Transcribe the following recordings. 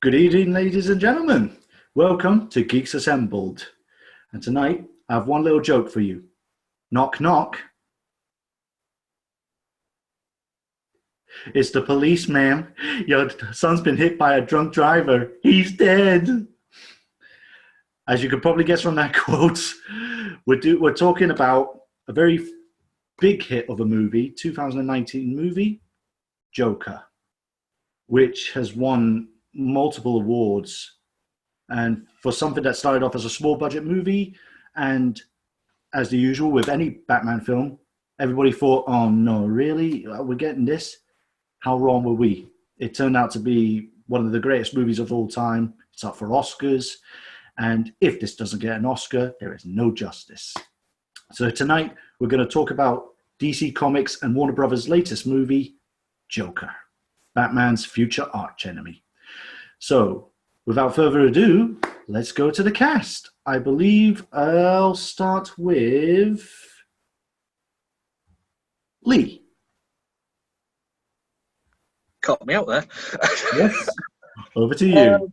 Good evening, ladies and gentlemen. Welcome to Geeks Assembled. And tonight, I have one little joke for you. Knock, knock. It's the policeman. Your son's been hit by a drunk driver. He's dead. As you could probably guess from that quote, we're talking about a very big hit of a movie, 2019 movie, Joker, which has won multiple awards. And for something that started off as a small budget movie, and as the usual with any Batman film, everybody thought, oh no, really? We're getting this? How wrong were we? It turned out to be one of the greatest movies of all time. It's up for Oscars. And if this doesn't get an Oscar, there is no justice. So tonight, we're going to talk about DC Comics and Warner Brothers' latest movie, Joker, Batman's future archenemy. So, without further ado, let's go to the cast. I believe I'll start with Lee. Caught me out there. Yes. Over to you.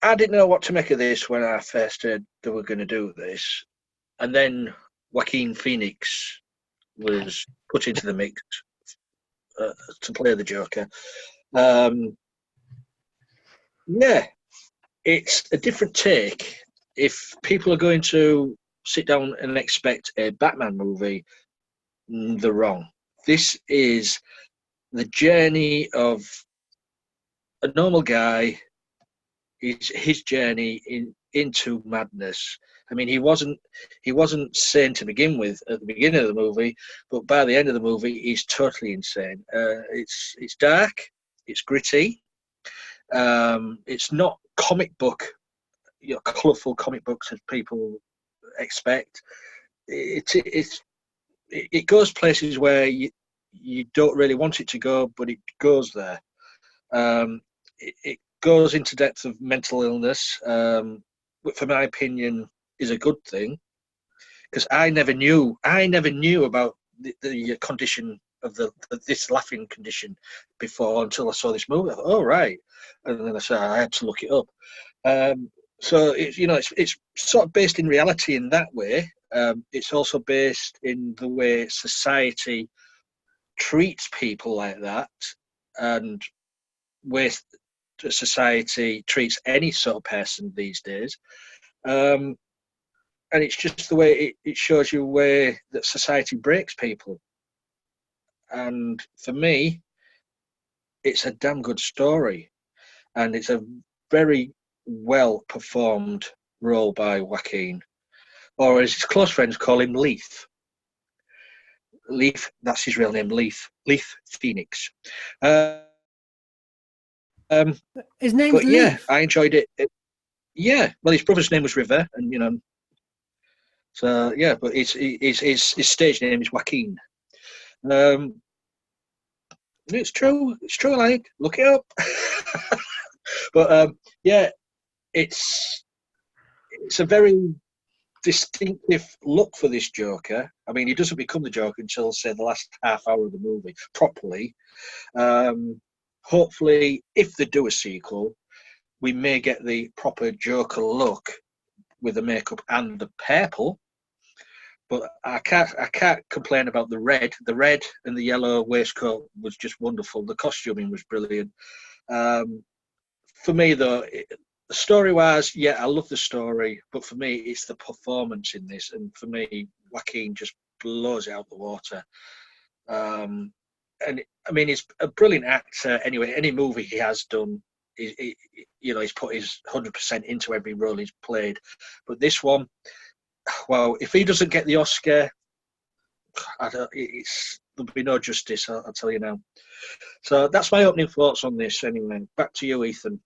I didn't know what to make of this when I first heard they were going to do this. And then Joaquin Phoenix was put into the mix to play the Joker. It's a different take. If people are going to sit down and expect a Batman movie, they're wrong. This is the journey of a normal guy, his journey into madness. I mean, he wasn't sane to begin with at the beginning of the movie, but by the end of the movie, he's totally insane. It's dark, it's gritty. It's not comic book, colourful comic books as people expect. It goes places where you don't really want it to go, but it goes there. It goes into depth of mental illness, which, for my opinion, is a good thing, because I never knew about the condition of this laughing condition before until I saw this movie. I thought, oh right, and then I had to look it up. So it's sort of based in reality in that way. It's also based in the way society treats people like that, and where society treats any sort of person these days. And it's just the way it shows you where that society breaks people. And for me, it's a damn good story, and it's a very well performed role by Joaquin, or as his close friends call him, Leith. Leith, that's his real name, Leith Phoenix. His name's Leith. Yeah, I enjoyed it. Yeah, well, his brother's name was River, and so yeah, but his stage name is Joaquin. It's true. Like, look it up. But it's a very distinctive look for this Joker. I mean, he doesn't become the Joker until, say, the last half hour of the movie properly. Hopefully, if they do a sequel, we may get the proper Joker look with the makeup and the purple. But I can't complain about the red. The red and the yellow waistcoat was just wonderful. The costuming was brilliant. For me, though, story-wise, yeah, I love the story. But for me, it's the performance in this. And for me, Joaquin just blows it out the water. And, I mean, he's a brilliant actor anyway. Any movie he has done, he's put his 100% into every role he's played. But this one, well, if he doesn't get the Oscar, there'll be no justice, I'll tell you now. So that's my opening thoughts on this anyway. Back to you, Ethan.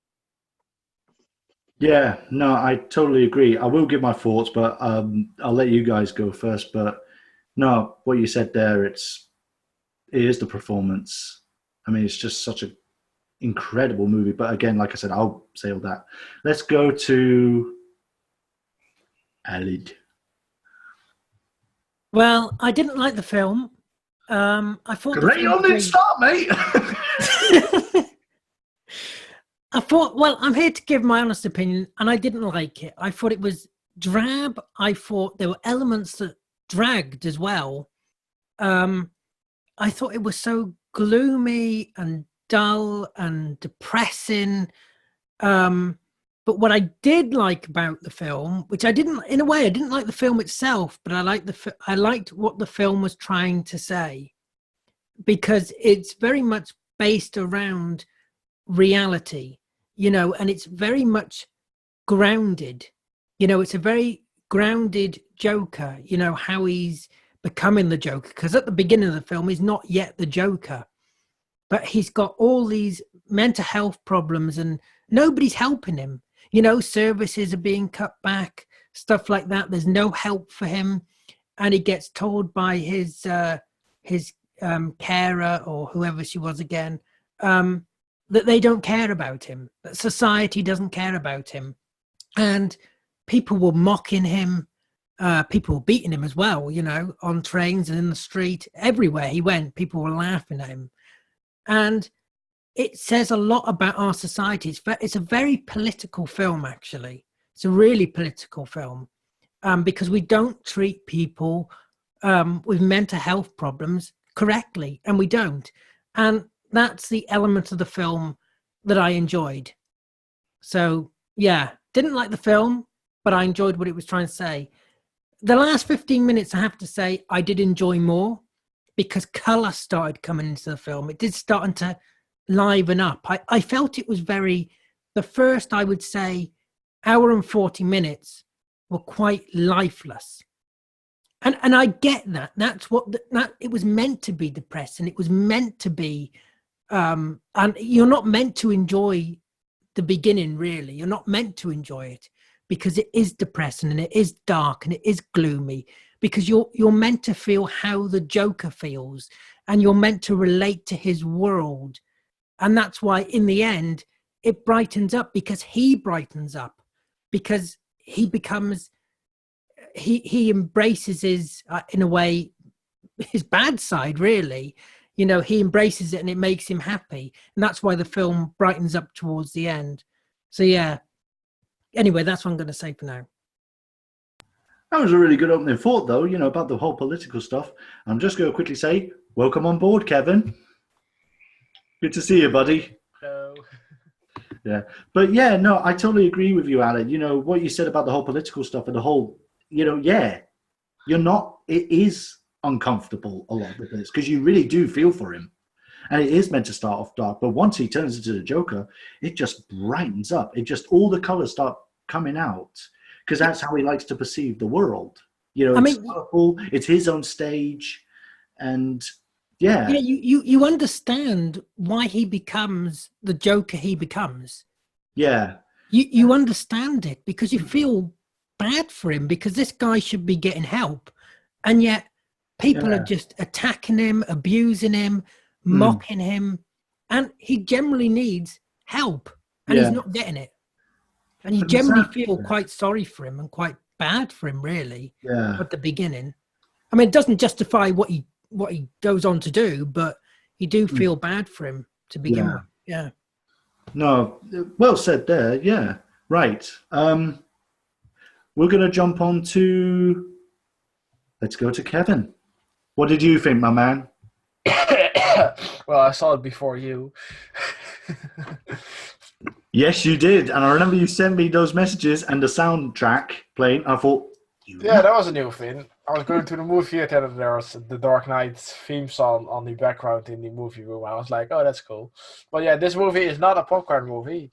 Yeah, no, I totally agree. I will give my thoughts, but I'll let you guys go first. But no, what you said there, it is the performance. I mean, it's just such an incredible movie. But again, like I said, I'll say all that. Let's go to Alid. Well, I didn't like the film. I thought Great on the start, mate. I thought, well, I'm here to give my honest opinion, and I didn't like it. I thought it was drab. I thought there were elements that dragged as well. Um, I thought it was so gloomy and dull and depressing. But what I did like about the film, which I didn't, in a way, I didn't like the film itself, but I liked what the film was trying to say, because it's very much based around reality, and it's very much grounded. It's a very grounded Joker, how he's becoming the Joker, because at the beginning of the film he's not yet the Joker, but he's got all these mental health problems and nobody's helping him. Services are being cut back, stuff like that. There's no help for him, and he gets told by his carer, or whoever she was again, that they don't care about him, that society doesn't care about him, and people were mocking him. People were beating him as well, on trains and in the street. Everywhere he went, people were laughing at him. And it says a lot about our society. It's a very political film, actually. It's a really political film, because we don't treat people with mental health problems correctly, and we don't. And that's the element of the film that I enjoyed. So, yeah, didn't like the film, but I enjoyed what it was trying to say. The last 15 minutes, I have to say, I did enjoy more, because colour started coming into the film. It did start to liven up. I felt it was the first, I would say, hour and 40 minutes were quite lifeless. And I get that. That's what it was meant to be, depressing. It was meant to be, and you're not meant to enjoy the beginning, really. You're not meant to enjoy it, because it is depressing and it is dark and it is gloomy, because you're meant to feel how the Joker feels, and you're meant to relate to his world. And that's why in the end it brightens up, because he brightens up, because he becomes, he embraces his, in a way, his bad side, really. He embraces it and it makes him happy. And that's why the film brightens up towards the end. So, yeah. Anyway, that's what I'm going to say for now. That was a really good opening thought, though, about the whole political stuff. I'm just going to quickly say, welcome on board, Kevin. Good to see you, buddy. Hello. Yeah. But yeah, no, I totally agree with you, Alan. What you said about the whole political stuff and the whole, yeah, it is uncomfortable a lot with this, because you really do feel for him. And it is meant to start off dark, but once he turns into the Joker, it just brightens up. All the colors start coming out, because that's how he likes to perceive the world. It's colorful, it's his own stage, and yeah. Yeah, you understand why he becomes the Joker he becomes. Yeah. You understand it, because you feel bad for him, because this guy should be getting help. And yet people are just attacking him, abusing him, mocking him. And he generally needs help, and he's not getting it. And you generally feel quite sorry for him and quite bad for him, really, at the beginning. I mean, it doesn't justify what he goes on to do, but you do feel bad for him to begin with. Yeah. No, well said there. Yeah. Right. We're going to jump on to, let's go to Kevin. What did you think, my man? Well, I saw it before you. Yes, you did. And I remember you sent me those messages and the soundtrack playing. I thought, that was a new thing. I was going to the movie theater, and there was the Dark Knight theme song on the background in the movie room. I was like, oh, that's cool. But yeah, this movie is not a popcorn movie.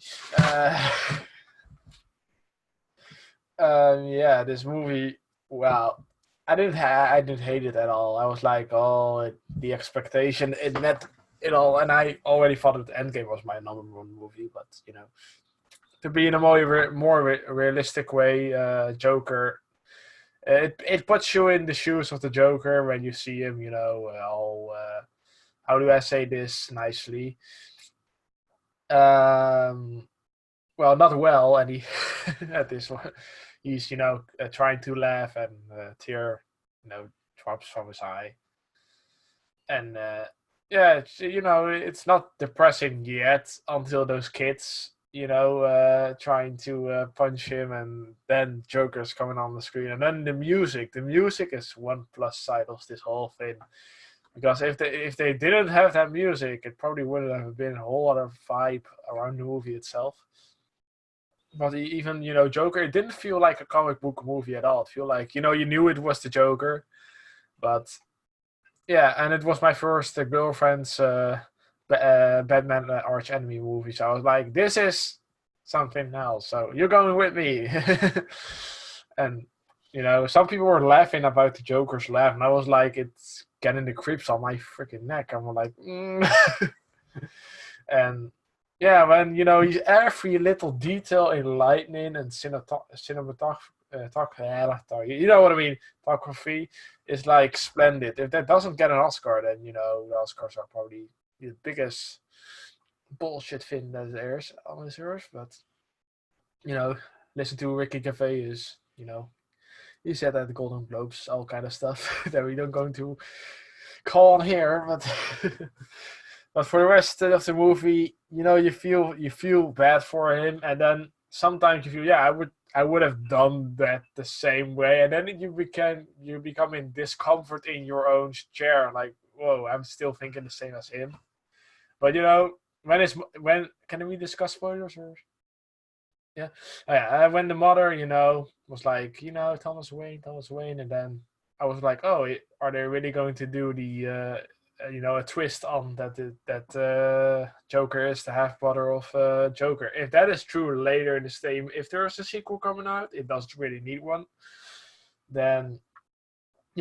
This movie, well, I didn't hate it at all. I was like, the expectation, it met it all, and I already thought that Endgame was my number one movie, but to be in a more realistic way, Joker, it puts you in the shoes of the Joker when you see him. How do I say this nicely? Well, not well, and he at this one, he's trying to laugh, and tear drops from his eye, and it's not depressing yet until those kids trying to punch him, and then Joker's coming on the screen, and then the music is one plus side of this whole thing. Because if they didn't have that music, it probably wouldn't have been a whole other vibe around the movie itself. But even Joker, it didn't feel like a comic book movie at all. It felt like you knew it was the Joker, but yeah, and it was my first girlfriend's Batman arch enemy movie, so I was like, this is something else. So you're going with me, and some people were laughing about the Joker's laugh, and I was like, it's getting the creeps on my freaking neck. I'm like, and yeah, when every little detail in lightning and cinematography, photography is like splendid. If that doesn't get an Oscar, then the Oscars are probably the biggest bullshit thing that there is on this earth. But listen to Ricky Gervais, he said at the Golden Globes all kind of stuff that we don't going to call on here, but but for the rest of the movie, you feel bad for him, and then sometimes you feel, I would have done that the same way, and then you become in discomfort in your own chair, like, whoa, I'm still thinking the same as him. But when can we discuss spoilers? Or when the mother was like, Thomas Wayne, and then I was like, oh, are they really going to do the a twist on that Joker is the half brother of Joker? If that is true later in the same, if there is a sequel coming out, it doesn't really need one, then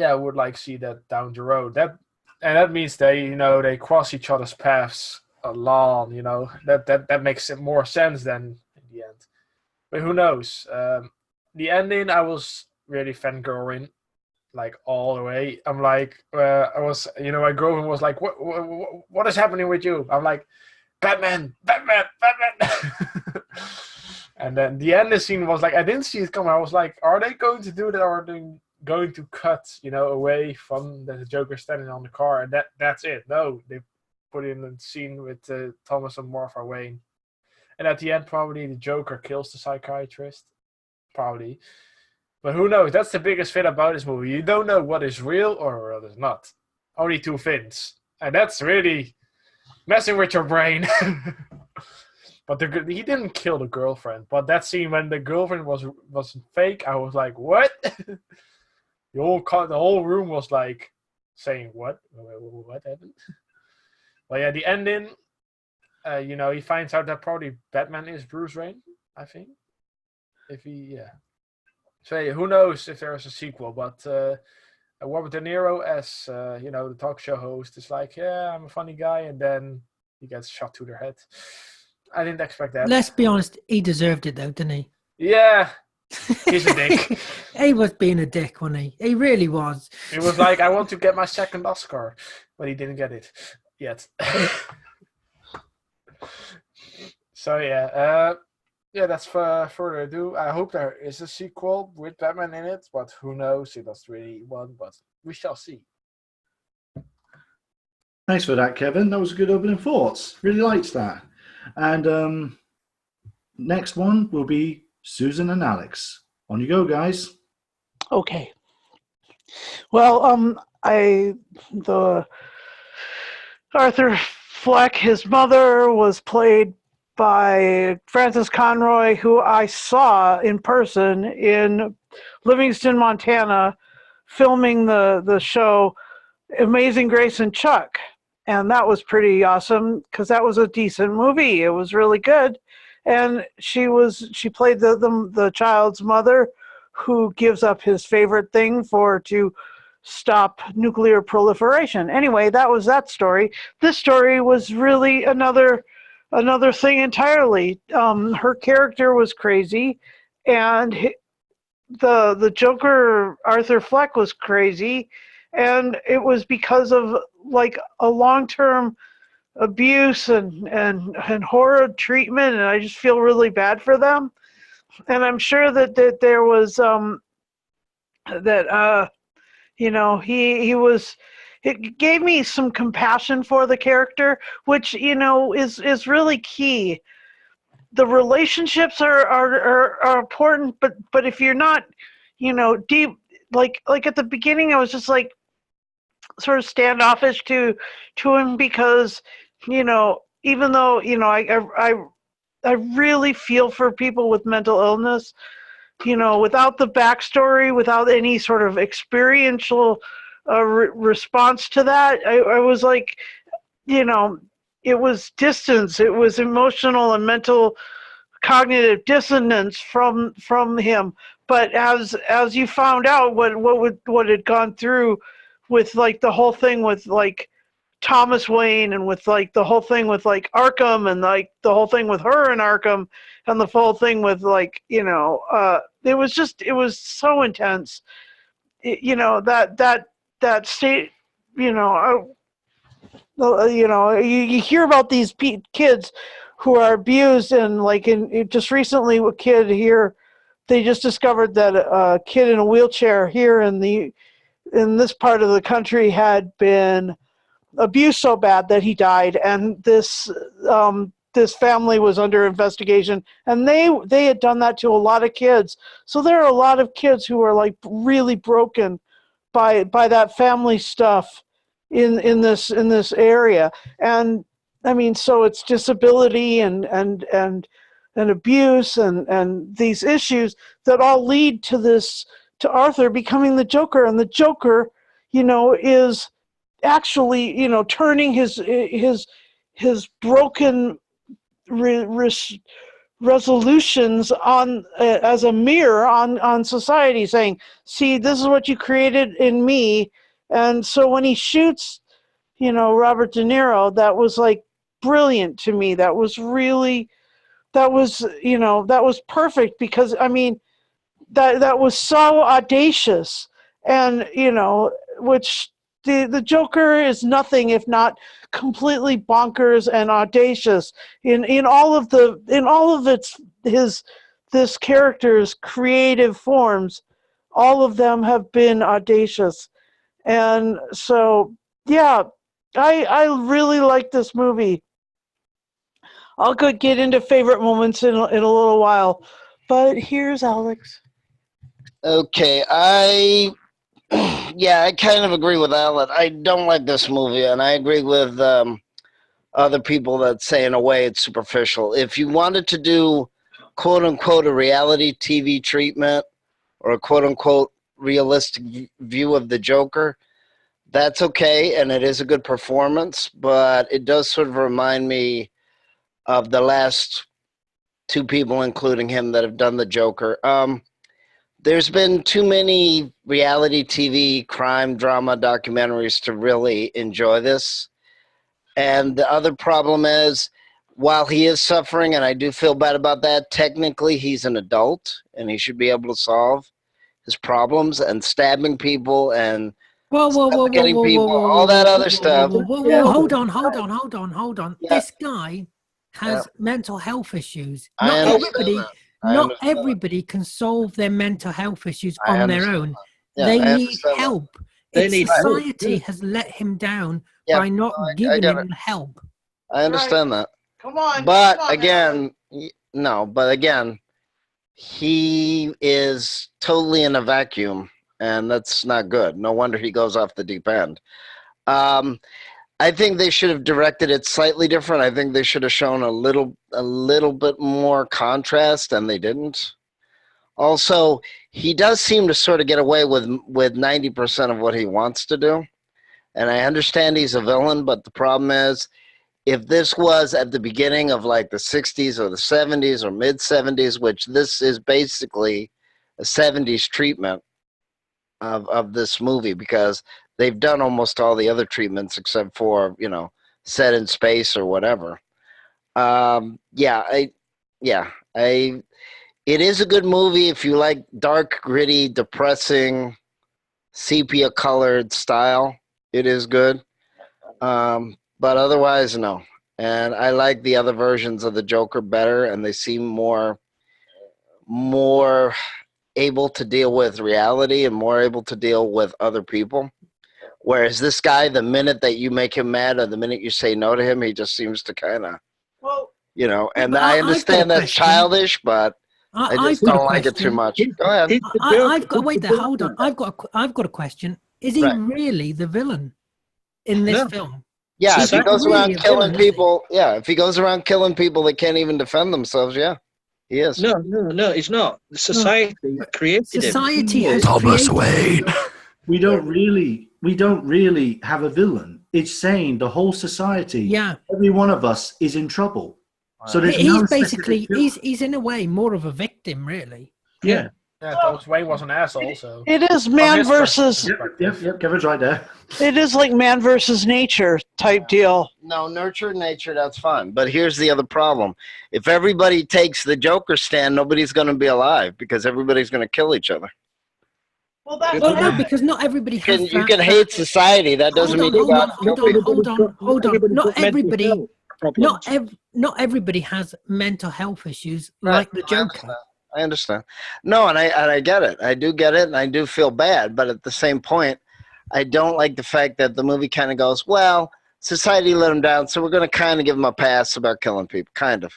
I would like to see that down the road. That means they cross each other's paths a lot. That makes it more sense than in the end. But who knows? The ending, I was really fangirling, like all the way. I'm like, I was, my girlfriend was like, what is happening with you? I'm like, Batman. And then the ending scene was like, I didn't see it coming. I was like, are they going to do that, or are they going to cut, away from the Joker standing on the car, and that's it? No, they put in a scene with Thomas and Martha Wayne. And at the end, probably the Joker kills the psychiatrist. Probably. But who knows? That's the biggest thing about this movie. You don't know what is real or what is not. Only two things. And that's really messing with your brain. But he didn't kill the girlfriend. But that scene when the girlfriend was fake, I was like, what? The whole room was like saying, what? What happened? But yeah, the ending... he finds out that probably Batman is Bruce Wayne, I think. So who knows if there is a sequel? But Robert De Niro as the talk show host is like, yeah, I'm a funny guy, and then he gets shot to the head. I didn't expect that. Let's be honest, he deserved it though, didn't he? Yeah, he's a dick. He was being a dick, wasn't he? He really was. He was like, I want to get my second Oscar, but he didn't get it yet. So that's further ado. I hope there is a sequel with Batman in it, but who knows? It doesn't really one, but we shall see. Thanks for that, Kevin. That was a good opening thoughts. Really liked that. And next one will be Susan and Alex. On you go, guys. Okay. Well, the Arthur Fleck, his mother, was played by Frances Conroy, who I saw in person in Livingston, Montana, filming the show Amazing Grace and Chuck. And that was pretty awesome because that was a decent movie. It was really good. And she played the child's mother who gives up his favorite thing to stop nuclear proliferation. Anyway, that was that story. This story was really another thing entirely. Her character was crazy, and the Joker, Arthur Fleck, was crazy, and it was because of like a long-term abuse and horrid treatment, and I just feel really bad for them. And I'm sure that there was it gave me some compassion for the character, which is really key. the relationships are important, but if you're not, deep, like at the beginning, I was just like sort of standoffish to him because, even though I really feel for people with mental illness, without the backstory, without any sort of experiential response to that, I was like, it was distance, it was emotional and mental cognitive dissonance from him. But as you found out what had gone through with like the whole thing with like Thomas Wayne, and with like the whole thing with like Arkham, and like the whole thing with her in Arkham, and the whole thing with like it was so intense. That state, you hear about these kids who are abused, and like just recently a kid here, they just discovered that a kid in a wheelchair here in this part of the country had been abused so bad that he died, and this family was under investigation, and they had done that to a lot of kids. So there are a lot of kids who are like really broken by that family stuff in this area. And I mean, so it's disability and abuse and these issues that all lead to Arthur becoming the Joker, and the Joker, is actually, turning his broken resolutions on as a mirror on society, saying, see, this is what you created in me. And so when he shoots, Robert De Niro, that was like brilliant to me. That was perfect, because I mean, that was so audacious, and which the Joker is nothing if not completely bonkers and audacious in all of this character's creative forms. All of them have been audacious, and so yeah, I really like this movie. I'll get into favorite moments in a little while, but here's Alex. Okay, I kind of agree with Alan. I don't like this movie, and I agree with other people that say in a way it's superficial. If you wanted to do quote unquote a reality TV treatment or a quote unquote realistic view of the Joker, that's okay, and it is a good performance, but it does sort of remind me of the last two people, including him, that have done the Joker. There's been too many reality TV crime drama documentaries to really enjoy this. And the other problem is, while he is suffering, and I do feel bad about that, technically he's an adult and he should be able to solve his problems, and stabbing people and suffocating people, all that other stuff. Hold on. Yeah. This guy has mental health issues. I Not understand everybody. that. I Not understand everybody can solve their mental health issues I on their understand own. Yeah, They I need understand that. help. They need help. Society has let him down Yeah, by not I giving get him help. I understand that. Come on. But come on, again, he is totally in a vacuum, and that's not good. No wonder he goes off the deep end. I think they should have directed it slightly different. I think they should have shown a little bit more contrast, and they didn't. Also, he does seem to sort of get away with 90% of what he wants to do. And I understand he's a villain, but the problem is, if this was at the beginning of like the 60s or the 70s or mid 70s, which this is basically a 70s treatment of this movie, because they've done almost all the other treatments except for, set in space or whatever. It is a good movie if you like dark, gritty, depressing, sepia-colored style. It is good. But otherwise, no. And I like the other versions of the Joker better, and they seem more able to deal with reality and more able to deal with other people. Whereas this guy, the minute that you make him mad or the minute you say no to him, he just seems to kind of, Well, you know. And But I I've got a understand that's question. childish, but I I've just got a don't like it too question. much. Go ahead. He's the Joker. I've got He's wait the there. Hold Joker. on. I've got a question. Is he Right. really the villain in this No. film? Yeah, So if he that's goes really around a killing villain, isn't he? people, yeah, if he goes around killing people that can't even defend themselves, yeah, he is. No, he's not. The society created him. Society has Thomas created. Wayne. We don't really have a villain. It's saying the whole society, Yeah, every one of us is in trouble. So there's he's no basically specific- he's in a way more of a victim, really. yeah. Yeah, Thomas Wayne was an asshole, so. It is From man his versus. Yep. Kevin's right there. It is like man versus nature type deal. No, nurture nature, that's fine. But here's the other problem. If everybody takes the Joker stand, nobody's going to be alive because everybody's going to kill each other. Well, that's Well, no, because not everybody has. You can hate society. That doesn't mean you hold on, got to kill people. hold on. Not everybody. Problems. Not everybody has mental health issues Right. like the Joker. I understand. No, and I get it. I do get it, and I do feel bad. But at the same point, I don't like the fact that the movie kind of goes, well, society let him down, so we're going to kind of give him a pass about killing people. Kind of.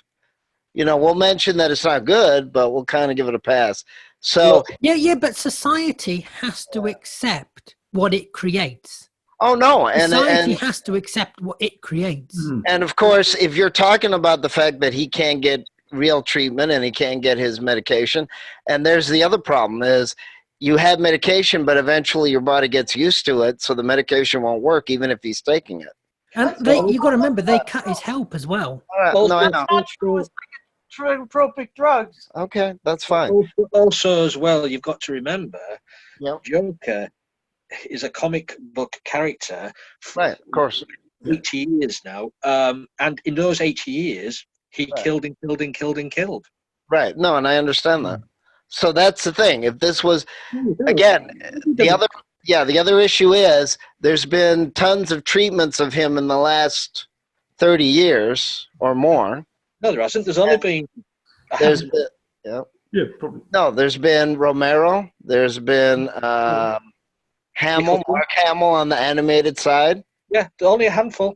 You know, we'll mention that it's not good, but we'll kind of give it a pass. So, Yeah, but society has to accept what it creates. oh no, Society and has to accept what it creates. and of course, if you're talking about the fact that he can't get real treatment and he can't get his medication, and there's the other problem is you have medication, but eventually your body gets used to it, so the medication won't work even if he's taking it. And you got to remember, they cut his help as well. All right, no, I know. tropic drugs. Okay, that's fine. Also, as well, you've got to remember, Yep. Joker is a comic book character for Right, of course. 80 years now. And in those 80 years, he Right. killed and killed and killed and killed. Right. No, and I understand that. So that's the thing. If this was again the other issue is there's been tons of treatments of him in the last 30 years or more. No, there hasn't. There's only been. There's been, Yeah, probably. no, there's been Romero, there's been Hamill, Mark Hamill on the animated side. Yeah, only a handful.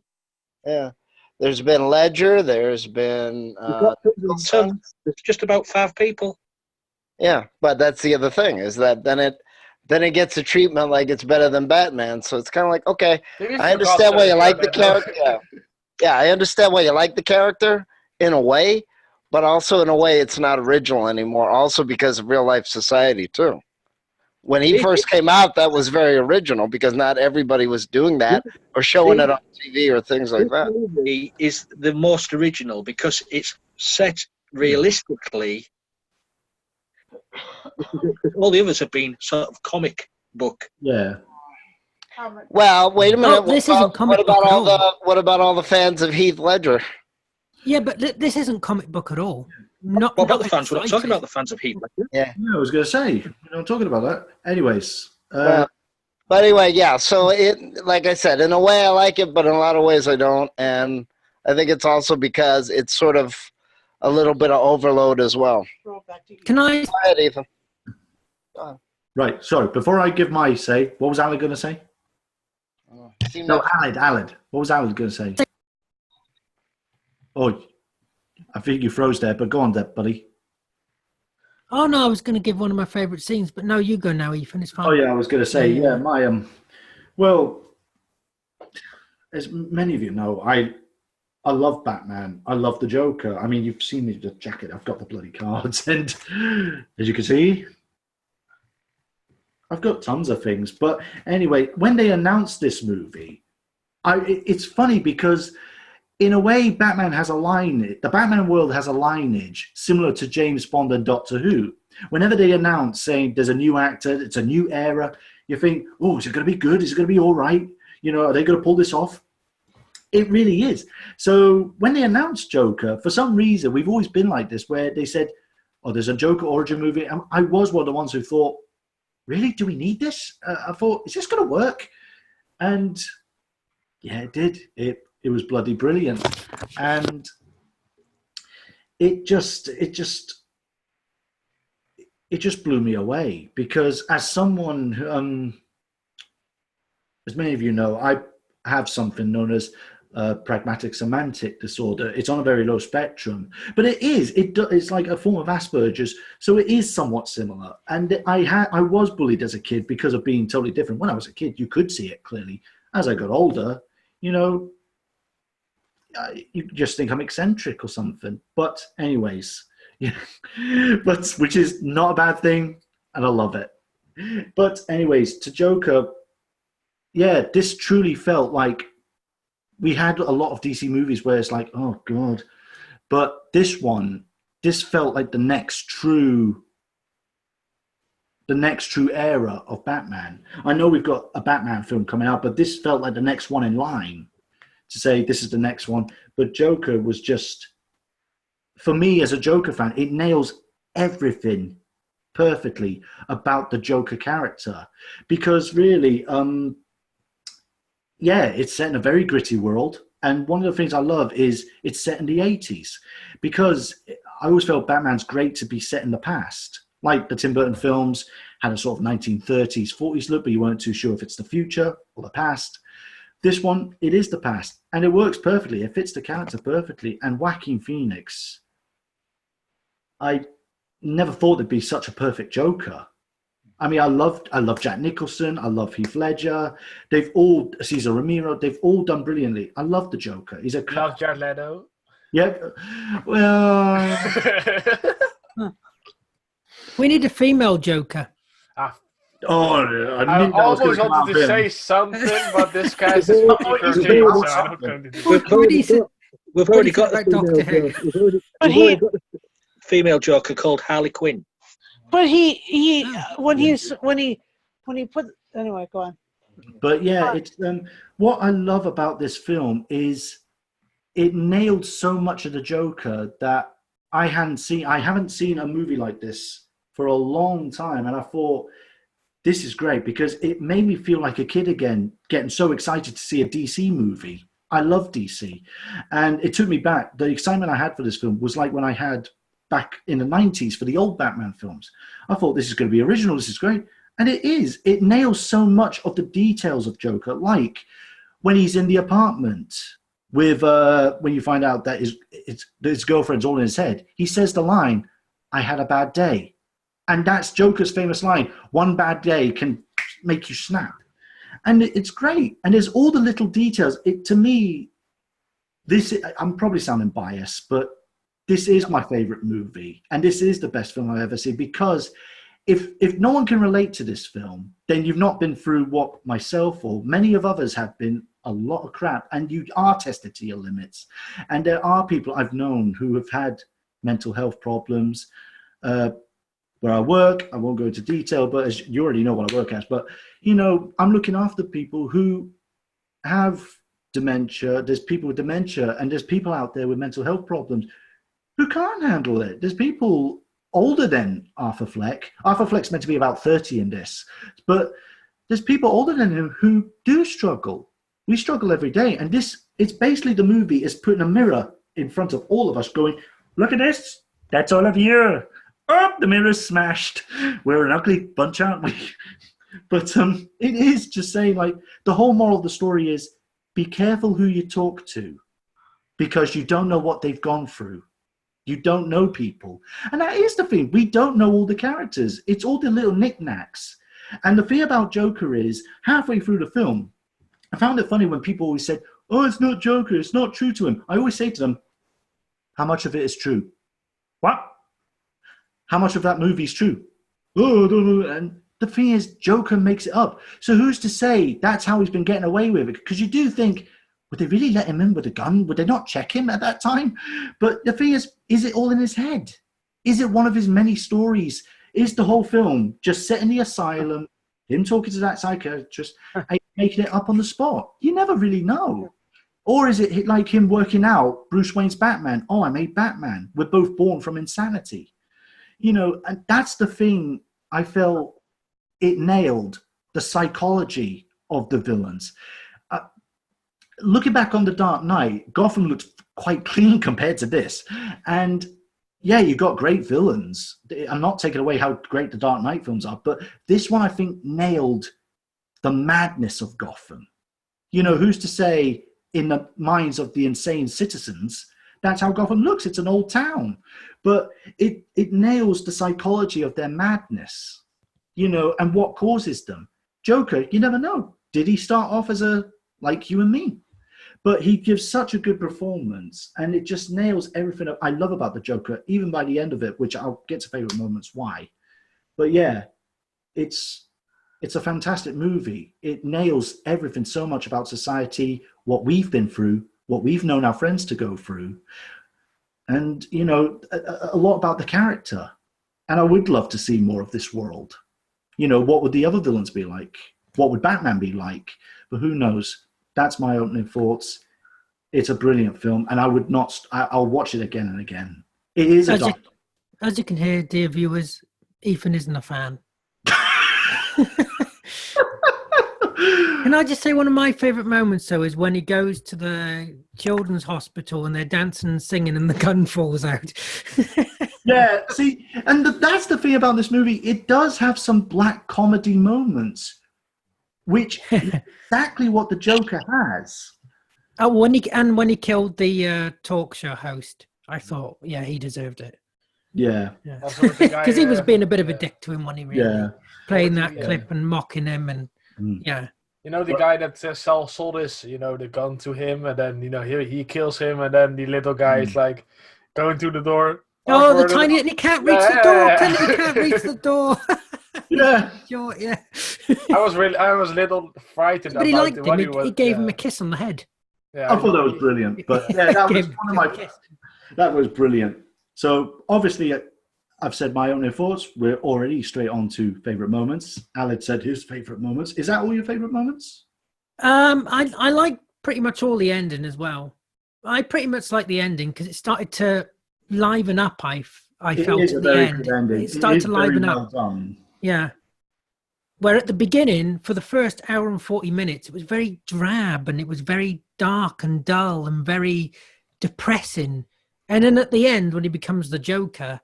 Yeah. There's been Ledger, there's been There's just about 5 people. yeah, but that's the other thing is that then it gets a treatment like it's better than Batman. So it's kind of like, okay, I understand why you like the character. Yeah, I understand why you like the character in a way, but also in a way it's not original anymore. Also because of real life society too. When he first came out, that was very original because not everybody was doing that or showing it on TV or things like that. This movie is the most original because it's set realistically. All the others have been sort of comic book. Yeah. Well, wait a minute. Oh, this isn't comic what about book at all all. what about all the fans of Heath Ledger? Yeah, but this isn't comic book at all. Not, What about not the fans? We're not excited. talking about the fans of Heath Ledger. Yeah. Yeah, I was going to say, we're not talking about that. Anyways, Well, but anyway, yeah. So it, like I said, in a way I like it, but in a lot of ways I don't, and I think it's also because it's sort of a little bit of overload as well. Can I? Go ahead, Ethan. right. Sorry, before I give my say, what was Aled going to say? No, Aled. What was Aled going to say? Oh, I think you froze there, but go on, there, buddy. Oh no, I was going to give one of my favourite scenes, but no, you go now, Ethan. It's fine. Oh yeah, I was going to say, yeah, my well, as many of you know, I love Batman. I love the Joker. I mean, you've seen the jacket. I've got the bloody cards, and as you can see, I've got tons of things. But anyway, when they announced this movie, it's funny because in a way, Batman has a lineage. The Batman world has a lineage similar to James Bond and Doctor Who. Whenever they announce saying there's a new actor, it's a new era, you think, oh, is it going to be good? Is it going to be all right? You know, are they going to pull this off? It really is. So when they announced Joker, for some reason, we've always been like this, where they said, oh, there's a Joker origin movie. And I was one of the ones who thought, really, do we need this? I thought, is this going to work? And yeah, it did. It was bloody brilliant. And it just blew me away because as someone who, as many of you know, I have something known as pragmatic semantic disorder. It's on a very low spectrum, but it's like a form of Asperger's, so it is somewhat similar. And I was bullied as a kid because of being totally different. When I was a kid, you could see it clearly. As I got older, you know, you just think I'm eccentric or something. But anyways, yeah, but which is not a bad thing, and I love it. But anyways, to Joker, yeah, this truly felt like we had a lot of DC movies where it's like, oh God, but this felt like the next true era of Batman. I know we've got a Batman film coming out, but this felt like the next one in line to say this is the next one. But Joker was just, for me as a Joker fan, it nails everything perfectly about the Joker character, because really, yeah, it's set in a very gritty world. And one of the things I love is it's set in the 80s, because I always felt Batman's great to be set in the past. Like the Tim Burton films had a sort of 1930s, 40s look, but you weren't too sure if it's the future or the past. This one, it is the past, and it works perfectly. It fits the character perfectly. And Joaquin Phoenix, I never thought there'd be such a perfect Joker. I mean, I love Jack Nicholson. I love Heath Ledger. Cesar Romero, they've all done brilliantly. I love the Joker. He's a Love Jared Leto. Yeah. Well, We need a female Joker. I almost wanted to say something, but this guy's We've already got Right, Doctor Who. But we've already got the female Joker called Harley Quinn. But when he put, anyway, go on. but yeah, it's what I love about this film is it nailed so much of the Joker that I haven't seen a movie like this for a long time, and I thought this is great because it made me feel like a kid again, getting so excited to see a DC movie. I love DC, and it took me back. The excitement I had for this film was like when I had back in the 90s for the old Batman films. I thought this is going to be original, this is great. And it is. It nails so much of the details of Joker, like when he's in the apartment with, when you find out that his girlfriend's all in his head, he says the line, "I had a bad day." And that's Joker's famous line, "One bad day can make you snap." And it's great. And there's all the little details. To me, I'm probably sounding biased, but this is my favorite movie, and this is the best film I've ever seen, because if no one can relate to this film, then you've not been through what myself or many of others have been, a lot of crap, and you are tested to your limits. And there are people I've known who have had mental health problems. Where I work, I won't go into detail, but as you already know what I work as, but I'm looking after people who have dementia. There's people with dementia, and there's people out there with mental health problems who can't handle it. There's people older than Arthur Fleck. Arthur Fleck's meant to be about 30 in this, but there's people older than him who do struggle. We struggle every day, and it's basically the movie is putting a mirror in front of all of us going, "Look at this, that's all of you. Oh, the mirror's smashed. We're an ugly bunch, aren't we?" But it is just saying, like, the whole moral of the story is be careful who you talk to, because you don't know what they've gone through. You don't know people. And that is the thing. We don't know all the characters. It's all the little knickknacks. And the thing about Joker is, halfway through the film, I found it funny when people always said, "Oh, it's not Joker. It's not true to him." I always say to them, how much of it is true? What? How much of that movie is true? Oh, I don't know. And the thing is, Joker makes it up. So who's to say that's how he's been getting away with it? Because you do think, would they really let him in with a gun? Would they not check him at that time? But the thing is it all in his head? Is it one of his many stories? Is the whole film just set in the asylum, him talking to that psychiatrist, and making it up on the spot? You never really know. Or is it like him working out Bruce Wayne's Batman? "Oh, I made Batman. We're both born from insanity." And that's the thing. I felt it nailed the psychology of the villains. Looking back on The Dark Knight, Gotham looked quite clean compared to this. And yeah, you got great villains. I'm not taking away how great the Dark Knight films are, but this one, I think, nailed the madness of Gotham. Who's to say in the minds of the insane citizens, that's how Gotham looks. It's an old town. But it nails the psychology of their madness, you know, and what causes them. Joker, you never know. Did he start off as like you and me? But he gives such a good performance, and it just nails everything I love about the Joker, even by the end of it, which I'll get to favorite moments why. But yeah, it's a fantastic movie. It nails everything so much about society, what we've been through, what we've known our friends to go through, and, you know, a lot about the character. And I would love to see more of this world. You know, what would the other villains be like? What would Batman be like? But who knows? That's my opening thoughts. It's a brilliant film, and I would not. I'll watch it again and again. It is as you can hear, dear viewers, Ethan isn't a fan. Can I just say one of my favourite moments, though, is when he goes to the children's hospital and they're dancing and singing and the gun falls out. Yeah, see, and that's the thing about this movie. It does have some black comedy moments, which is exactly what the Joker has. Oh, when he killed the talk show host, I thought, yeah, he deserved it. Yeah, because he was being a bit of a dick to him when he really playing that Yeah. clip and mocking him, and yeah. You know, the guy that sold this, you know, the gun to him, and then, you know, he kills him, and then the little guy is like going to the door. Oh, the tiny, and he can't reach the door. He can't reach the door. Yeah. Sure, yeah. I was a little frightened But he about liked it when him. He gave him a kiss on the head. Yeah, I thought that was brilliant. But yeah, that was one of my. That was brilliant. So obviously, I've said my own thoughts. We're already straight on to favorite moments. Aled said his favorite moments. Is that all your favorite moments? I like pretty much all the ending as well. I pretty much like the ending because it started to liven up. I felt is a at the very end. good ending. It started to liven very up. well done. Yeah. Where at the beginning, for the first hour and 40 minutes, it was very drab and it was very dark and dull and very depressing. And then at the end, when he becomes the Joker,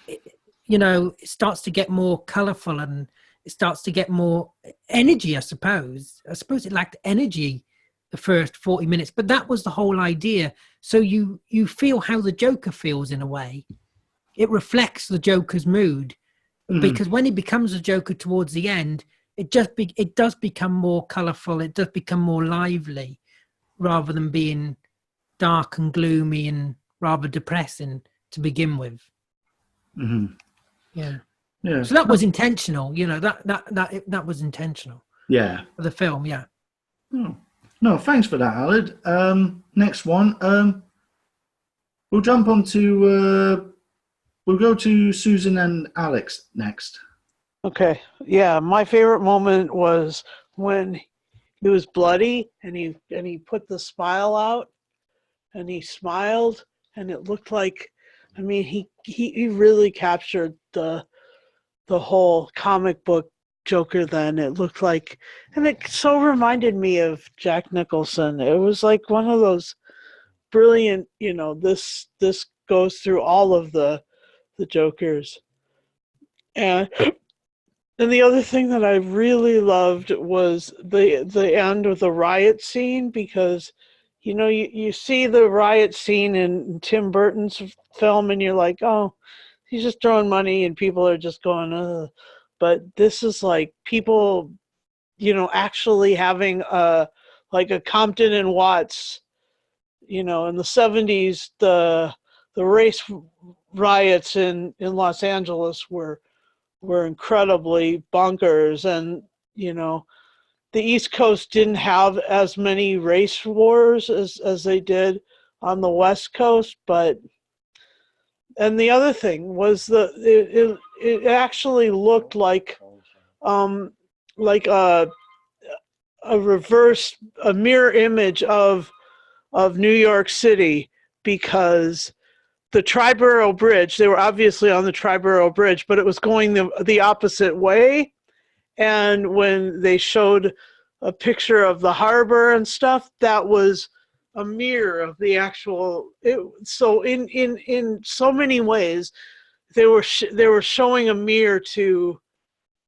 it starts to get more colourful and it starts to get more energy, I suppose. I suppose it lacked energy the first 40 minutes, but that was the whole idea. So you feel how the Joker feels in a way. It reflects the Joker's mood. Because when he becomes a Joker towards the end, it does become more colourful. It does become more lively, rather than being dark and gloomy and rather depressing to begin with. Mm-hmm. Yeah. Yeah. So that was intentional. You know, that was intentional. Yeah. For the film. Yeah. Oh. No, thanks for that, Aled. Next one. We'll jump on to. We'll go to Susan and Alex next. Okay. Yeah, my favorite moment was when he was bloody and he put the smile out and he smiled and it looked like, I mean, he really captured the whole comic book Joker then. It looked like, and it so reminded me of Jack Nicholson. It was like one of those brilliant, you know, this goes through all of the Jokers. And the other thing that I really loved was the end of the riot scene, because you know you see the riot scene in Tim Burton's film and you're like, oh, he's just throwing money and people are just going, ugh. But this is like people, you know, actually having like a Compton and Watts, you know, in the 70s, the race riots in Los Angeles were incredibly bonkers, and you know the East Coast didn't have as many race wars as they did on the West Coast. But and the other thing was it actually looked like a mirror image of New York City, because the Triborough Bridge, they were obviously on the Triborough Bridge, but it was going the opposite way. And when they showed a picture of the harbor and stuff, that was a mirror of the actual. So in so many ways, they were showing a mirror to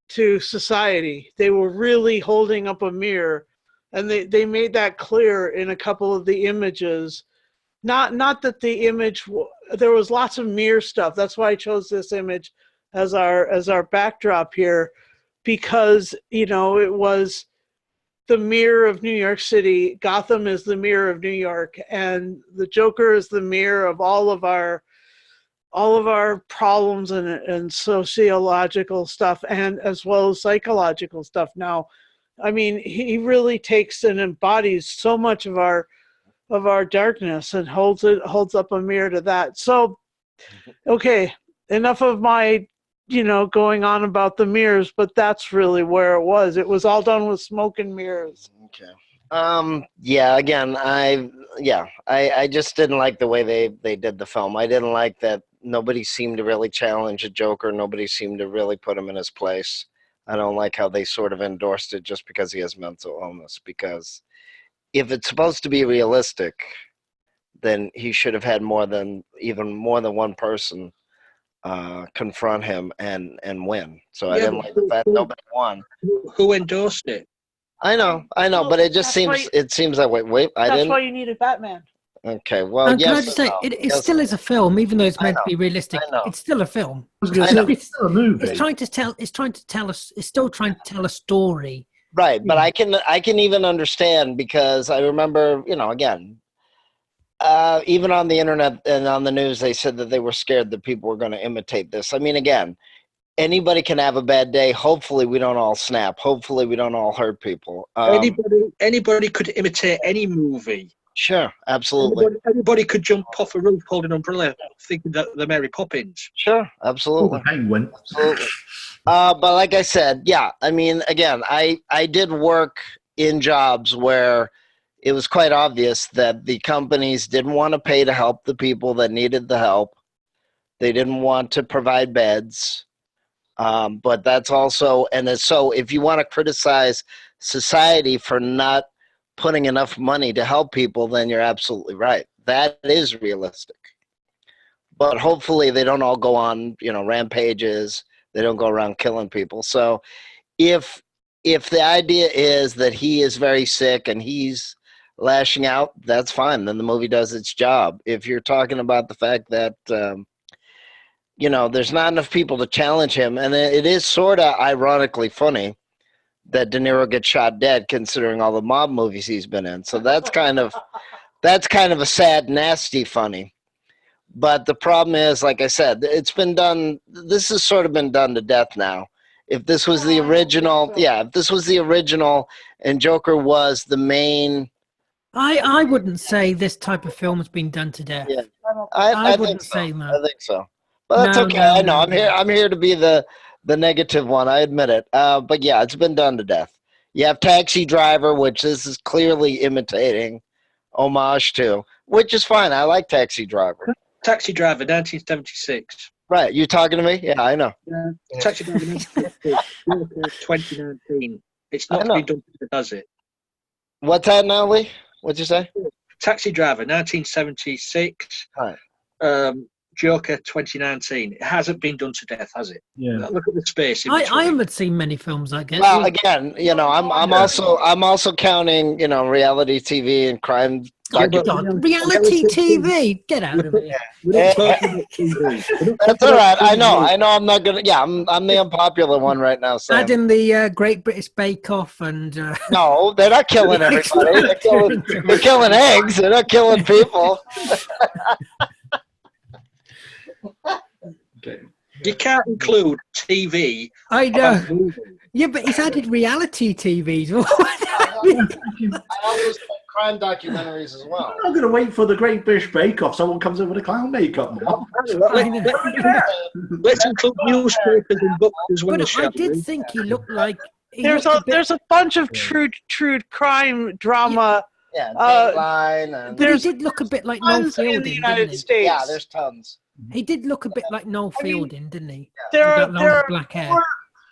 society. They were really holding up a mirror and they made that clear in a couple of the images. Not that the image, there was lots of mirror stuff. That's why I chose this image as our backdrop here, because it was the mirror of New York City. Gotham is the mirror of New York, and the Joker is the mirror of all of our problems and sociological stuff, and as well as psychological stuff. Now, I mean, he really takes and embodies so much of our darkness and holds up a mirror to that. So, okay, enough of my going on about the mirrors, but that's really where it was. It was all done with smoke and mirrors. Okay. Yeah, again, I just didn't like the way they did the film. I didn't like that nobody seemed to really challenge the Joker. Nobody seemed to really put him in his place. I don't like how they sort of endorsed it just because he has mental illness, because if it's supposed to be realistic, then he should have had more than one person confront him and win. So I didn't like the fact nobody won. Who endorsed it? I know, but it just seems that way. That's why you needed Batman. Okay, well, And yes. can I just say, it still is a film, even though it's meant to be realistic. It's still a film. It's still a movie. It's still trying to tell a story. Right, but I can even understand, because I remember, again, even on the internet and on the news, they said that they were scared that people were going to imitate this. I mean, again, anybody can have a bad day. Hopefully we don't all snap. Hopefully we don't all hurt people. Anybody could imitate any movie. Sure, absolutely. Anybody could jump off a roof, hold an umbrella, thinking that they're Mary Poppins. Sure, absolutely. The Penguin. Absolutely. But like I said, yeah, I mean, again, I did work in jobs where it was quite obvious that the companies didn't want to pay to help the people that needed the help. They didn't want to provide beds. But that's also, so if you want to criticize society for not putting enough money to help people, then you're absolutely right. That is realistic. But hopefully they don't all go on, rampages. They don't go around killing people. So if the idea is that he is very sick and he's lashing out, that's fine. Then the movie does its job. If you're talking about the fact that, there's not enough people to challenge him, and it is sort of ironically funny that De Niro gets shot dead, considering all the mob movies he's been in. So that's kind of a sad, nasty funny. But the problem is, like I said, it's been done. This has sort of been done to death now. If this was the original, and Joker was the main. I wouldn't say this type of film has been done to death. Yeah, I wouldn't say that. I think so. But that's okay. I know. I'm here to be the negative one. I admit it. But yeah, it's been done to death. You have Taxi Driver, which this is clearly imitating, homage to, which is fine. I like Taxi Driver. Taxi Driver, 1976. Right. You talking to me? Yeah, I know. Taxi Driver, 2019. It's not been done, does it? What's that now, Lee? What'd you say? Taxi Driver, 1976. Right. Joker 2019. It hasn't been done to death, has it? Yeah. Look at the space. I haven't seen many films like it. Well, again, I'm also counting, reality TV and crime. Reality TV. Get out of here. That's all right. I know. I'm not gonna. Yeah, I'm the unpopular one right now. Sam. Add in the Great British Bake Off and. No, they're not killing everybody. They're killing eggs. They're not killing people. Okay. You can't include TV. I know. Yeah, but he's added reality TVs. I always like crime documentaries as well. I'm not going to wait for the Great British Bake Off. Someone comes in with a clown makeup. Let's include newspapers and books as well. But I did think he looked like. There's a bunch of true crime drama. Yeah, Dateline. But he did look a bit like Noel Fielding in the United States. Yeah, there's tons. He did look a bit like Noel Fielding, didn't he? There are black hair.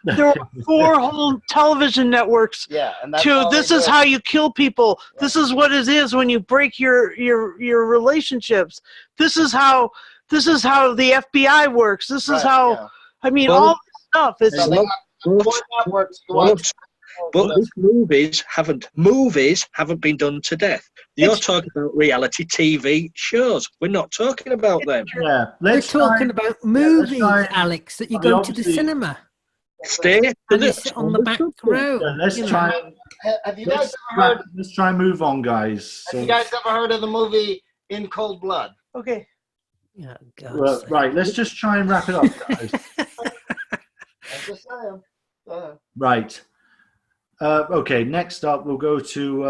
There are 4 whole television networks. Yeah, and that's this is how you kill people. Yeah. This is what it is when you break your relationships. This is how the FBI works. This is how. Yeah. I mean, all this stuff. It's But these movies haven't been done to death. You're talking about reality TV shows. We're not talking about them. Yeah, We're talking about movies, try- Alex, that you I mean, go to the obviously- cinema Stay to and you the sit on the back row. Yeah, let's you know. try. Have you guys ever heard? Let's try and move on, guys. Have you guys ever heard of the movie In Cold Blood? Okay. Yeah, Well, right, let's just try and wrap it up, guys. I'm just saying. Right. Okay, next up, we'll go to.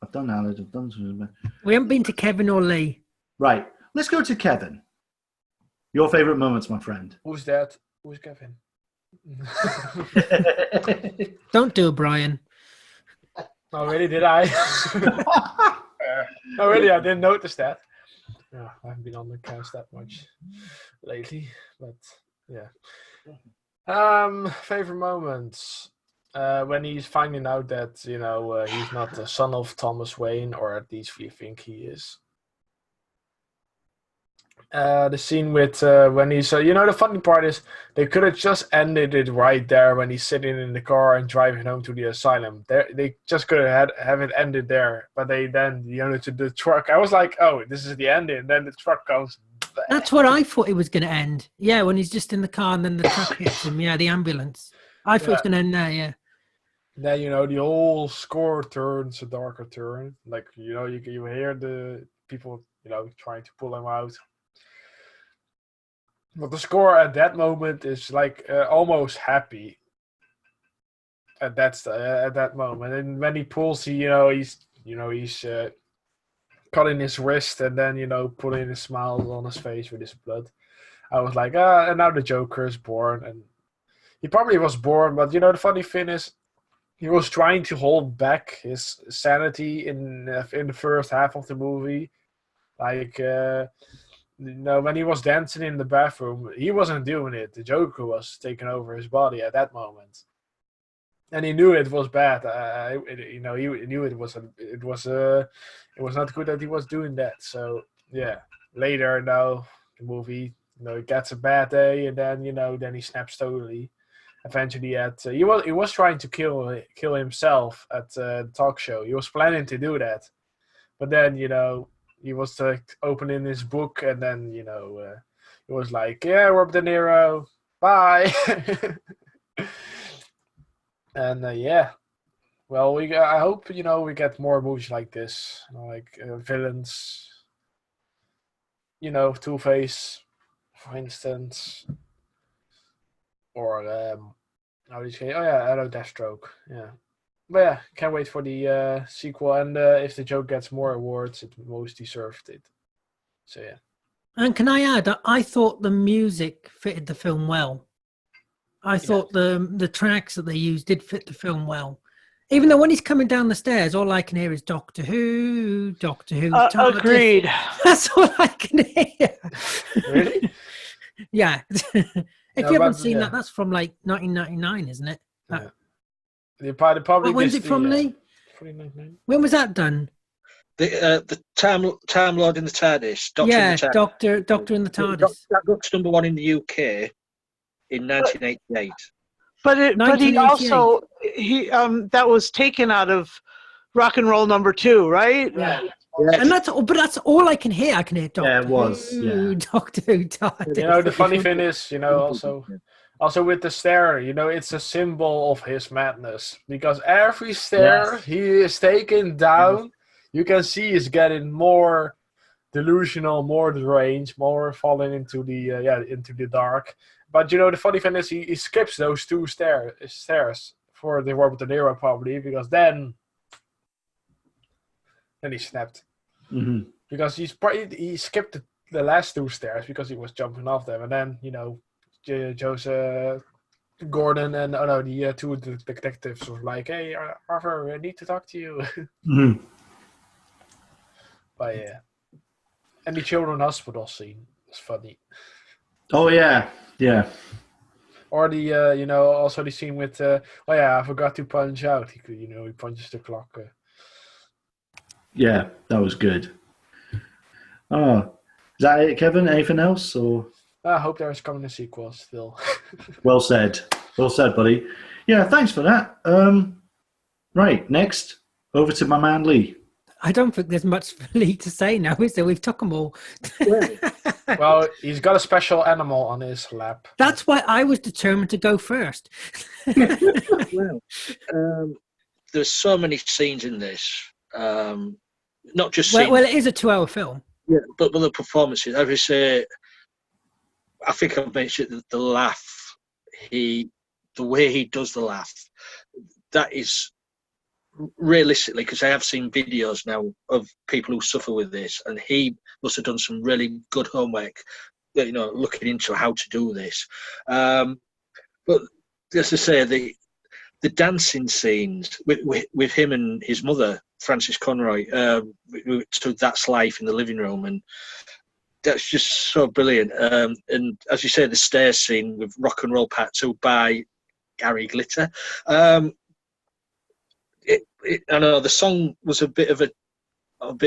I've done Alan. I've done. We haven't been to Kevin or Lee. Right, let's go to Kevin. Your favorite moments, my friend. Who's that? Who's Kevin? Don't do it, Brian. Oh, really? Did I? Oh, really? I didn't notice that. Yeah, I haven't been on the cast that much lately, but yeah. Favorite moments when he's finding out that he's not the son of Thomas Wayne, or at least we think he is. The scene with when he's the funny part is they could have just ended it right there when he's sitting in the car and driving home to the asylum. They just could have it ended there, but they then to the truck. I was like, oh, this is the ending. And then the truck comes. That's what I thought it was going to end. Yeah, when he's just in the car and then the truck hits him. Yeah, the ambulance. I thought it was going to end there. Yeah. Then the whole score turns a darker turn. Like you hear the people trying to pull him out. But the score at that moment is like almost happy. At that moment, and when he pulls, he's cutting his wrist and then putting a smile on his face with his blood. I was like, and now the Joker is born, and he probably was born. But the funny thing is, he was trying to hold back his sanity in the first half of the movie, like. When he was dancing in the bathroom, he wasn't doing it. The Joker was taking over his body at that moment, and he knew it was bad. He knew it was not good that he was doing that. So yeah, later the movie, it gets a bad day, and then then he snaps totally. Eventually, he was trying to kill himself at the talk show. He was planning to do that, but then he was opening his book, and then he was like, "Yeah, Robert De Niro, bye." And yeah, well, I hope we get more movies like this, like villains. Two-Face, for instance, or how did you say? Oh yeah, Arrow, Deathstroke. Yeah. But yeah, can't wait for the sequel, and if the joke gets more awards, it most deserved it. So yeah. And can I add, I thought the music fitted the film well. I thought the tracks that they used did fit the film well. Even though when he's coming down the stairs, all I can hear is Doctor Who, Doctor Who. Agreed. That's all I can hear. Really? Yeah. If you haven't seen that, that's from like 1999, isn't it? Yeah. They probably When's it from, Lee? 2099. When was that done? The Time Lord in the TARDIS. Doctor in the TARDIS. Doctor in the TARDIS. That got to #1 in the UK in 1988. But he also that was taken out of Rock and Roll #2, right? Yeah. Yes. And that's all I can hear. I can hear Doctor Yeah, it was. Who, Yeah. Doctor Who TARDIS. The funny thing is, also with the stare, it's a symbol of his madness, because every stare he is taken down, you can see he's getting more delusional, more deranged, more falling into the dark. But the funny thing is, he skips those two stairs for the Robert De Niro probably, because then he snapped. Mm-hmm. Because he skipped the last two stairs because he was jumping off them, and then Joseph Gordon and the two detectives were like, "Hey, Arthur, I need to talk to you." Mm-hmm. But yeah, and the children's hospital scene was funny. Oh yeah, yeah. Or the also the scene with I forgot to punch out. He punches the clock. Yeah, that was good. Oh, is that it, Kevin? Anything else? Or I hope there is coming a sequel still. well said, buddy. Yeah, thanks for that. Right, next, over to my man Lee. I don't think there's much for Lee to say now, is there? We've took them all. Well, he's got a special animal on his lap. That's why I was determined to go first. Well, there's so many scenes in this. Not just scenes, Well, it is a 2-hour film. yeah, but the performances. As I say, I think I've mentioned the laugh. The way he does the laugh, that is realistically, because I have seen videos now of people who suffer with this, and he must have done some really good homework, looking into how to do this. But as I say, the dancing scenes with him and his mother, Frances Conroy, to That's Life in the living room, and that's just so brilliant. And as you say, the stairs scene with Rock and Roll Part 2 by Gary Glitter. I know the song was a bit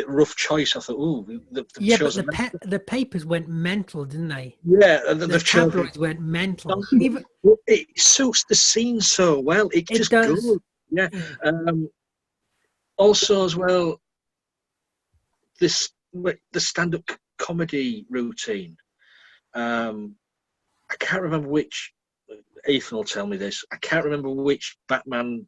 rough choice. I thought, ooh, Yeah, but the papers went mental, didn't they? yeah, The tabloids went mental. Even it suits the scene so well. It just does. goes. Yeah. Also, as well, the stand-up comedy routine. I can't remember which. Ethan will tell me this. I can't remember which Batman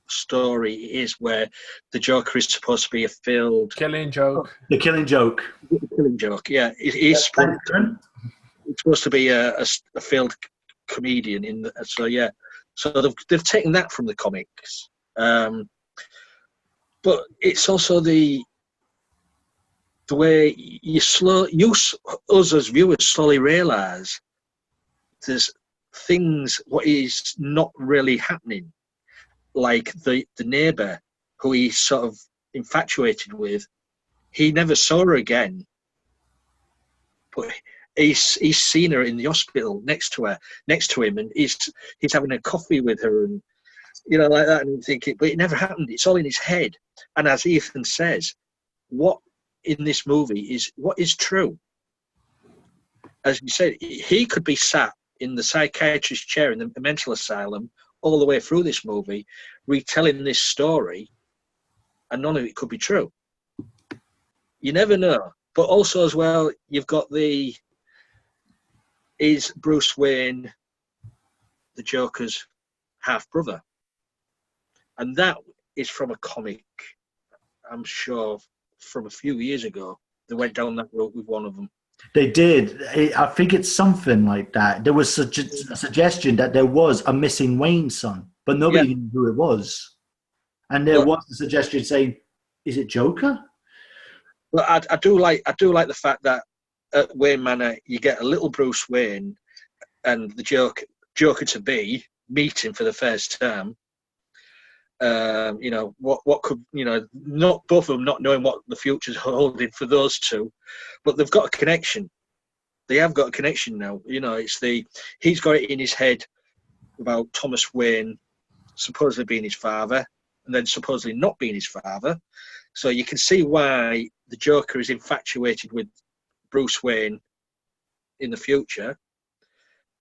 story it is where the Joker is supposed to be a failed Killing Joke. The Killing Joke. killing joke. Yeah, it's supposed to be a failed comedian so yeah. So they've taken that from the comics, but it's also the way us as viewers slowly realise there's things what is not really happening, like the neighbour who he's sort of infatuated with. He never saw her again, but he's seen her in the hospital next to him, and he's having a coffee with her, and like that, and thinking, but it never happened. It's all in his head. And as Ethan says, what in this movie is what is true. As you said, he could be sat in the psychiatrist's chair in the mental asylum all the way through this movie, retelling this story, and none of it could be true. You never know. But also as well, you've got is Bruce Wayne the Joker's half-brother? And that is from a comic, I'm sure, from a few years ago. They went down that road with one of them. They did. I think it's something like that. There was a suggestion that there was a missing Wayne son, but nobody knew who it was. And there was a suggestion saying, "Is it Joker?" Well, I do like the fact that at Wayne Manor you get a little Bruce Wayne and the Joker to be meeting for the first time. What could not both of them not knowing what the future's holding for those two, but they've got a connection. They have got a connection now. He's got it in his head about Thomas Wayne supposedly being his father, and then supposedly not being his father. So you can see why the Joker is infatuated with Bruce Wayne in the future,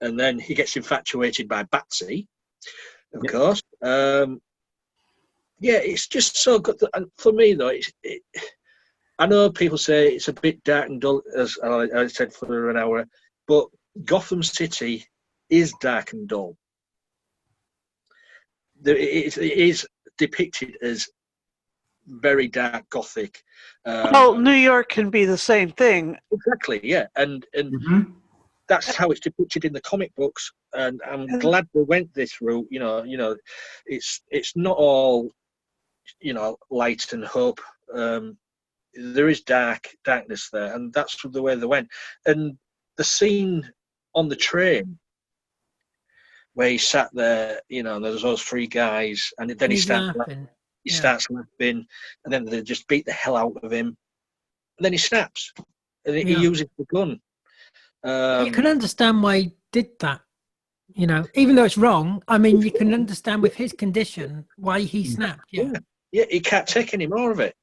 and then he gets infatuated by Batsy, of course. Yeah, it's just so good. And for me, though, I know people say it's a bit dark and dull, as I said, for an hour, but Gotham City is dark and dull. It is depicted as very dark, gothic. Well, New York can be the same thing. Exactly, yeah. And that's how it's depicted in the comic books. And I'm glad we went this route. It's not all light and hope. There is darkness there, and that's the way they went. And the scene on the train where he sat there, there's those three guys, and then he starts laughing. He starts laughing, and then they just beat the hell out of him, and then he snaps, and he uses the gun. You can understand why he did that. Even though it's wrong, I mean, you can understand with his condition why he snapped. Yeah, he can't take any more of it.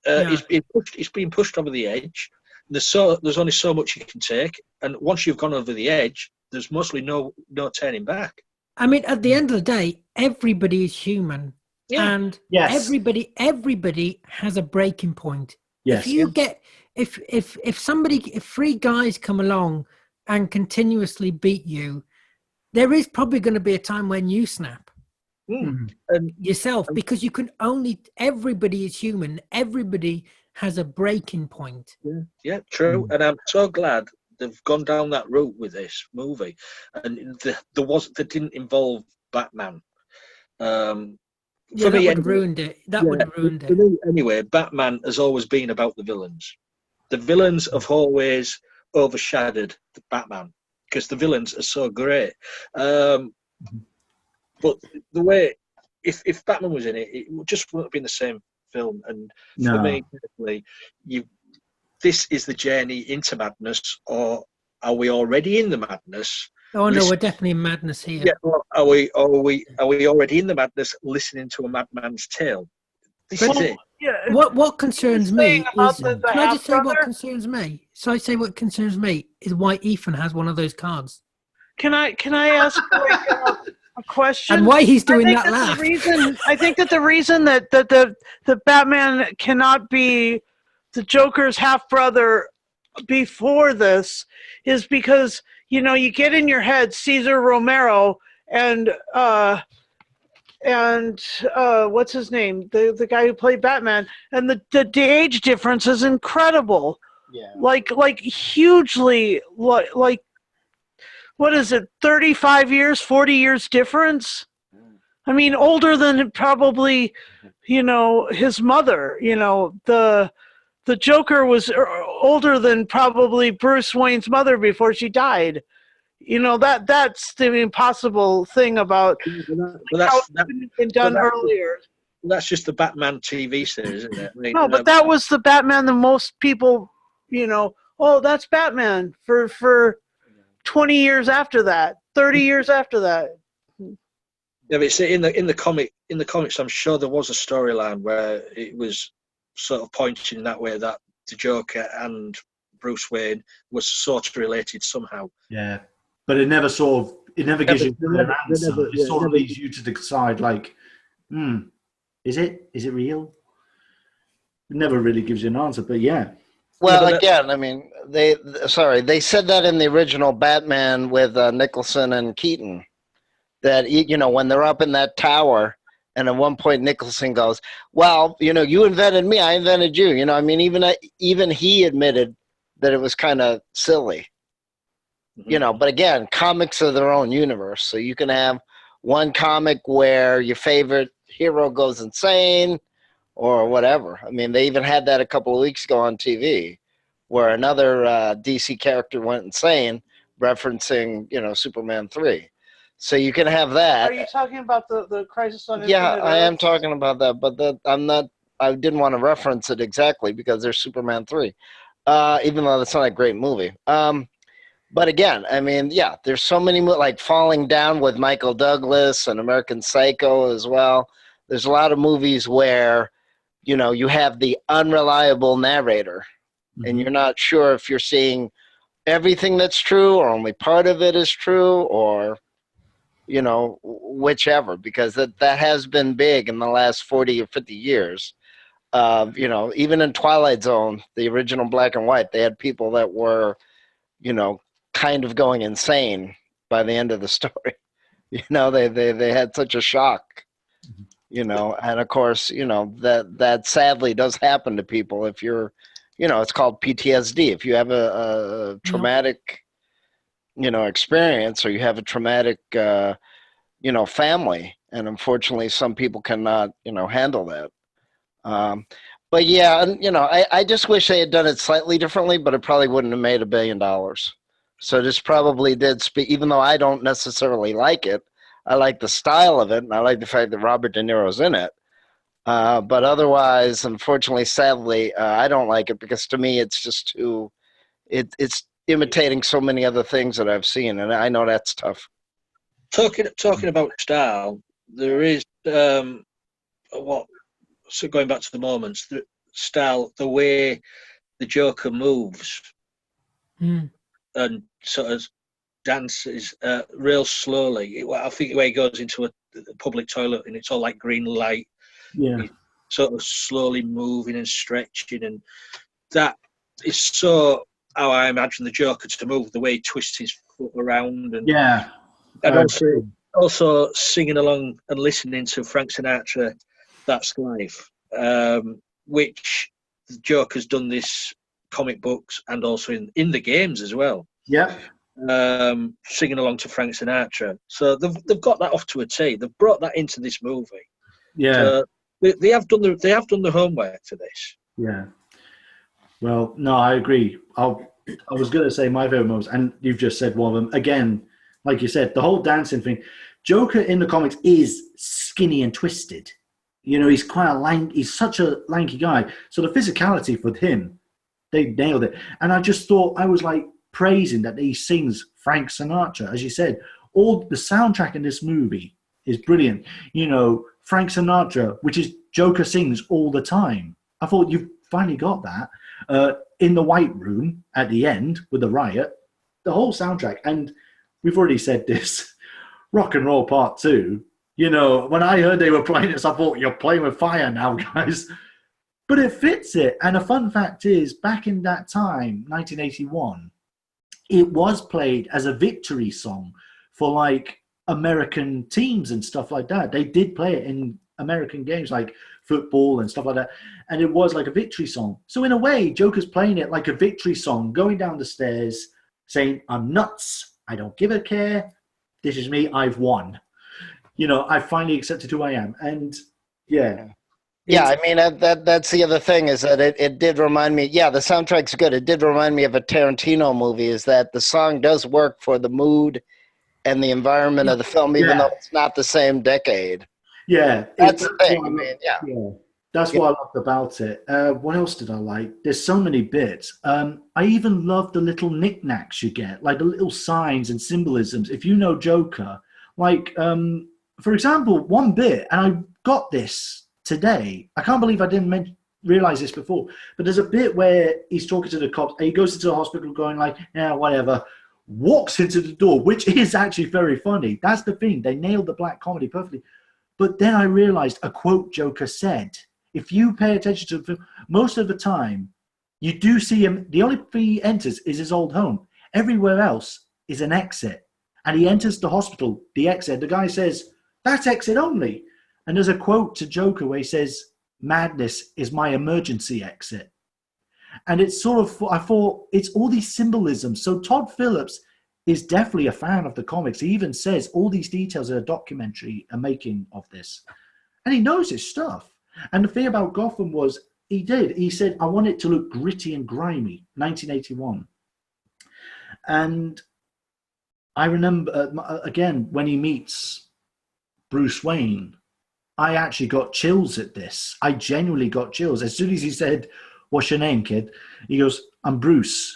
He's being pushed over the edge. There's only so much you can take, and once you've gone over the edge, there's mostly no turning back. I mean, at the end of the day, everybody is human. Yeah. And Yes. everybody has a breaking point. Yes. If you get if 3 guys come along and continuously beat you, there is probably going to be a time when you snap Mhm. And yourself, because you can only, everybody is human, everybody has a breaking point. yeah, true. And I'm so glad they've gone down that route with this movie, and there didn't involve Batman. Yeah, For that me, would have anyway, ruined it. That would have ruined for it. me anyway, Batman has always been about the villains. The villains have always overshadowed the Batman because the villains are so great. But the way, if Batman was in it, it just wouldn't have been the same film. And for No. me, personally, this is the journey into madness, or are we already in the madness? Oh no, Listen- we're definitely in madness here. Yeah, or are we already in the madness, listening to a madman's tale? This is it. Yeah. What concerns me saying about is, the can I just say what half-brother? concerns me? So I say what concerns me is why Ethan has one of those cards Can I ask like a question? and why he's doing that The laugh. reason I think that the reason that the Batman cannot be the Joker's half brother before this is because you get in your head Cesar Romero and what's his name, the guy who played Batman, and the age difference is incredible. Yeah. Like hugely, like what is it, 35 years, 40 years difference? I mean, older than probably, his mother. The Joker was older than probably Bruce Wayne's mother before she died. That's the impossible thing about But how that's it couldn't have been done earlier. that's just the Batman TV series, isn't it? I mean, No, but that was the Batman that most people, oh, that's Batman for 20 years after that, 30 years after that. yeah, but see, in the comics, I'm sure there was a storyline where it was sort of pointing in that way that the Joker and Bruce Wayne was sort of related somehow. Yeah, but it never gives you an answer. never- It sort of never- leaves you to decide, like, is it real? It never really gives you an answer, but yeah. Well, Yeah, but again, I mean, they said that in the original Batman with Nicholson and Keaton, that when they're up in that tower, and at one point Nicholson goes, "Well, you invented me, I invented you." I mean, even he admitted that it was kind of silly. But again, comics are their own universe, so you can have one comic where your favorite hero goes insane or whatever. I mean, they even had that a couple of weeks ago on TV where another DC character went insane referencing, Superman 3. So you can have that. Are you talking about the Crisis on Yeah, Infinite I am Earths? talking about that, but I didn't want to reference it exactly because there's Superman 3, even though that's not a great movie. But again, I mean, yeah, there's so many, like Falling Down with Michael Douglas and American Psycho as well. There's a lot of movies where, you have the unreliable narrator, and you're not sure if you're seeing everything that's true or only part of it is true, or, whichever, because that has been big in the last 40 or 50 years. Even in Twilight Zone, the original black and white, they had people that were, kind of going insane by the end of the story. They had such a shock, and of course, that sadly does happen to people if you're, it's called PTSD. If you have a traumatic, experience, or you have a traumatic, family, and unfortunately some people cannot, handle that. But yeah, and I just wish they had done it slightly differently, but it probably wouldn't have made $1 billion. So this probably did speak, even though I don't necessarily like it. I like the style of it, and I like the fact that Robert De Niro's in it. But otherwise, unfortunately, sadly, I don't like it because to me it's just too. It's imitating so many other things that I've seen, and I know that's tough. Talking about style, there is so going back to the moments, the style, the way the Joker moves. And sort of dances real slowly. I think the way he goes into a public toilet and it's all like green light Yeah. He's sort of slowly moving and stretching, and that is so how I imagine the Joker to move, the way he twists his foot around, and Yeah. also singing along and listening to Frank Sinatra, "That's Life," which the Joker's done this comic books and also in the games as well. Yeah. Singing along to Frank Sinatra, so they've got that off to a T. They've brought that into this movie. Yeah. So they have done the homework for this. Yeah. Well, no, I agree. I was going to say my favorite moments, and you've just said one of them. Again, like you said, the whole dancing thing. Joker in the comics is skinny and twisted. You know, he's quite he's such a lanky guy. So the physicality for him, they nailed it. And I just thought, I was like praising that he sings Frank Sinatra. As you said, all the soundtrack in this movie is brilliant. You know, Frank Sinatra, which is Joker sings all the time. I thought you've finally got that. In the White Room at the end with the riot, the whole soundtrack. And we've already said this, Rock and Roll Part 2. You know, when I heard they were playing this, I thought, you're playing with fire now, guys. But it fits it. And a fun fact is, back in that time, 1981, it was played as a victory song for like American teams and stuff like that. They did play it in American games like football and stuff like that. And it was like a victory song. So in a way, Joker's playing it like a victory song, going down the stairs, saying, I'm nuts. I don't give a care. This is me. I've won. You know, I finally accepted who I am. And yeah. Yeah, I mean, that's the other thing is that it did remind me, yeah, the soundtrack's good. It did remind me of a Tarantino movie, is that the song does work for the mood and the environment of the film, even though it's not the same decade. Yeah. That's the thing. I mean, yeah. That's what I loved about it. What else did I like? There's so many bits. I even love the little knickknacks you get, like the little signs and symbolisms. If you know Joker, like, for example, one bit, and I got this today. I can't believe I didn't realize this before, but there's a bit where he's talking to the cops and he goes into the hospital going like, yeah, whatever, walks into the door, which is actually very funny. That's the thing. They nailed the black comedy perfectly. But then I realized a quote Joker said, if you pay attention to the film, most of the time you do see him. The only thing he enters is his old home. Everywhere else is an exit. And he enters the hospital, the exit. The guy says, that's exit only. And there's a quote to Joker where he says, madness is my emergency exit. And it's sort of, I thought, it's all these symbolisms. So Todd Phillips is definitely a fan of the comics. He even says all these details in a documentary are making of this. And he knows his stuff. And the thing about Gotham was, he said, I want it to look gritty and grimy, 1981. And I remember, again, when he meets Bruce Wayne, I actually got chills at this. I genuinely got chills. As soon as he said, what's your name, kid? He goes, I'm Bruce.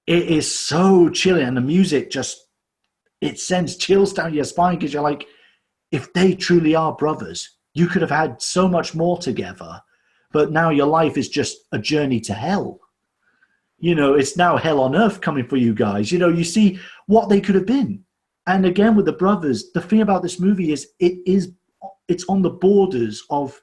It is so chilling. And the music just, it sends chills down your spine because you're like, if they truly are brothers, you could have had so much more together. But now your life is just a journey to hell. You know, it's now hell on earth coming for you guys. You know, you see what they could have been. And again, with the brothers, the thing about this movie is it's on the borders of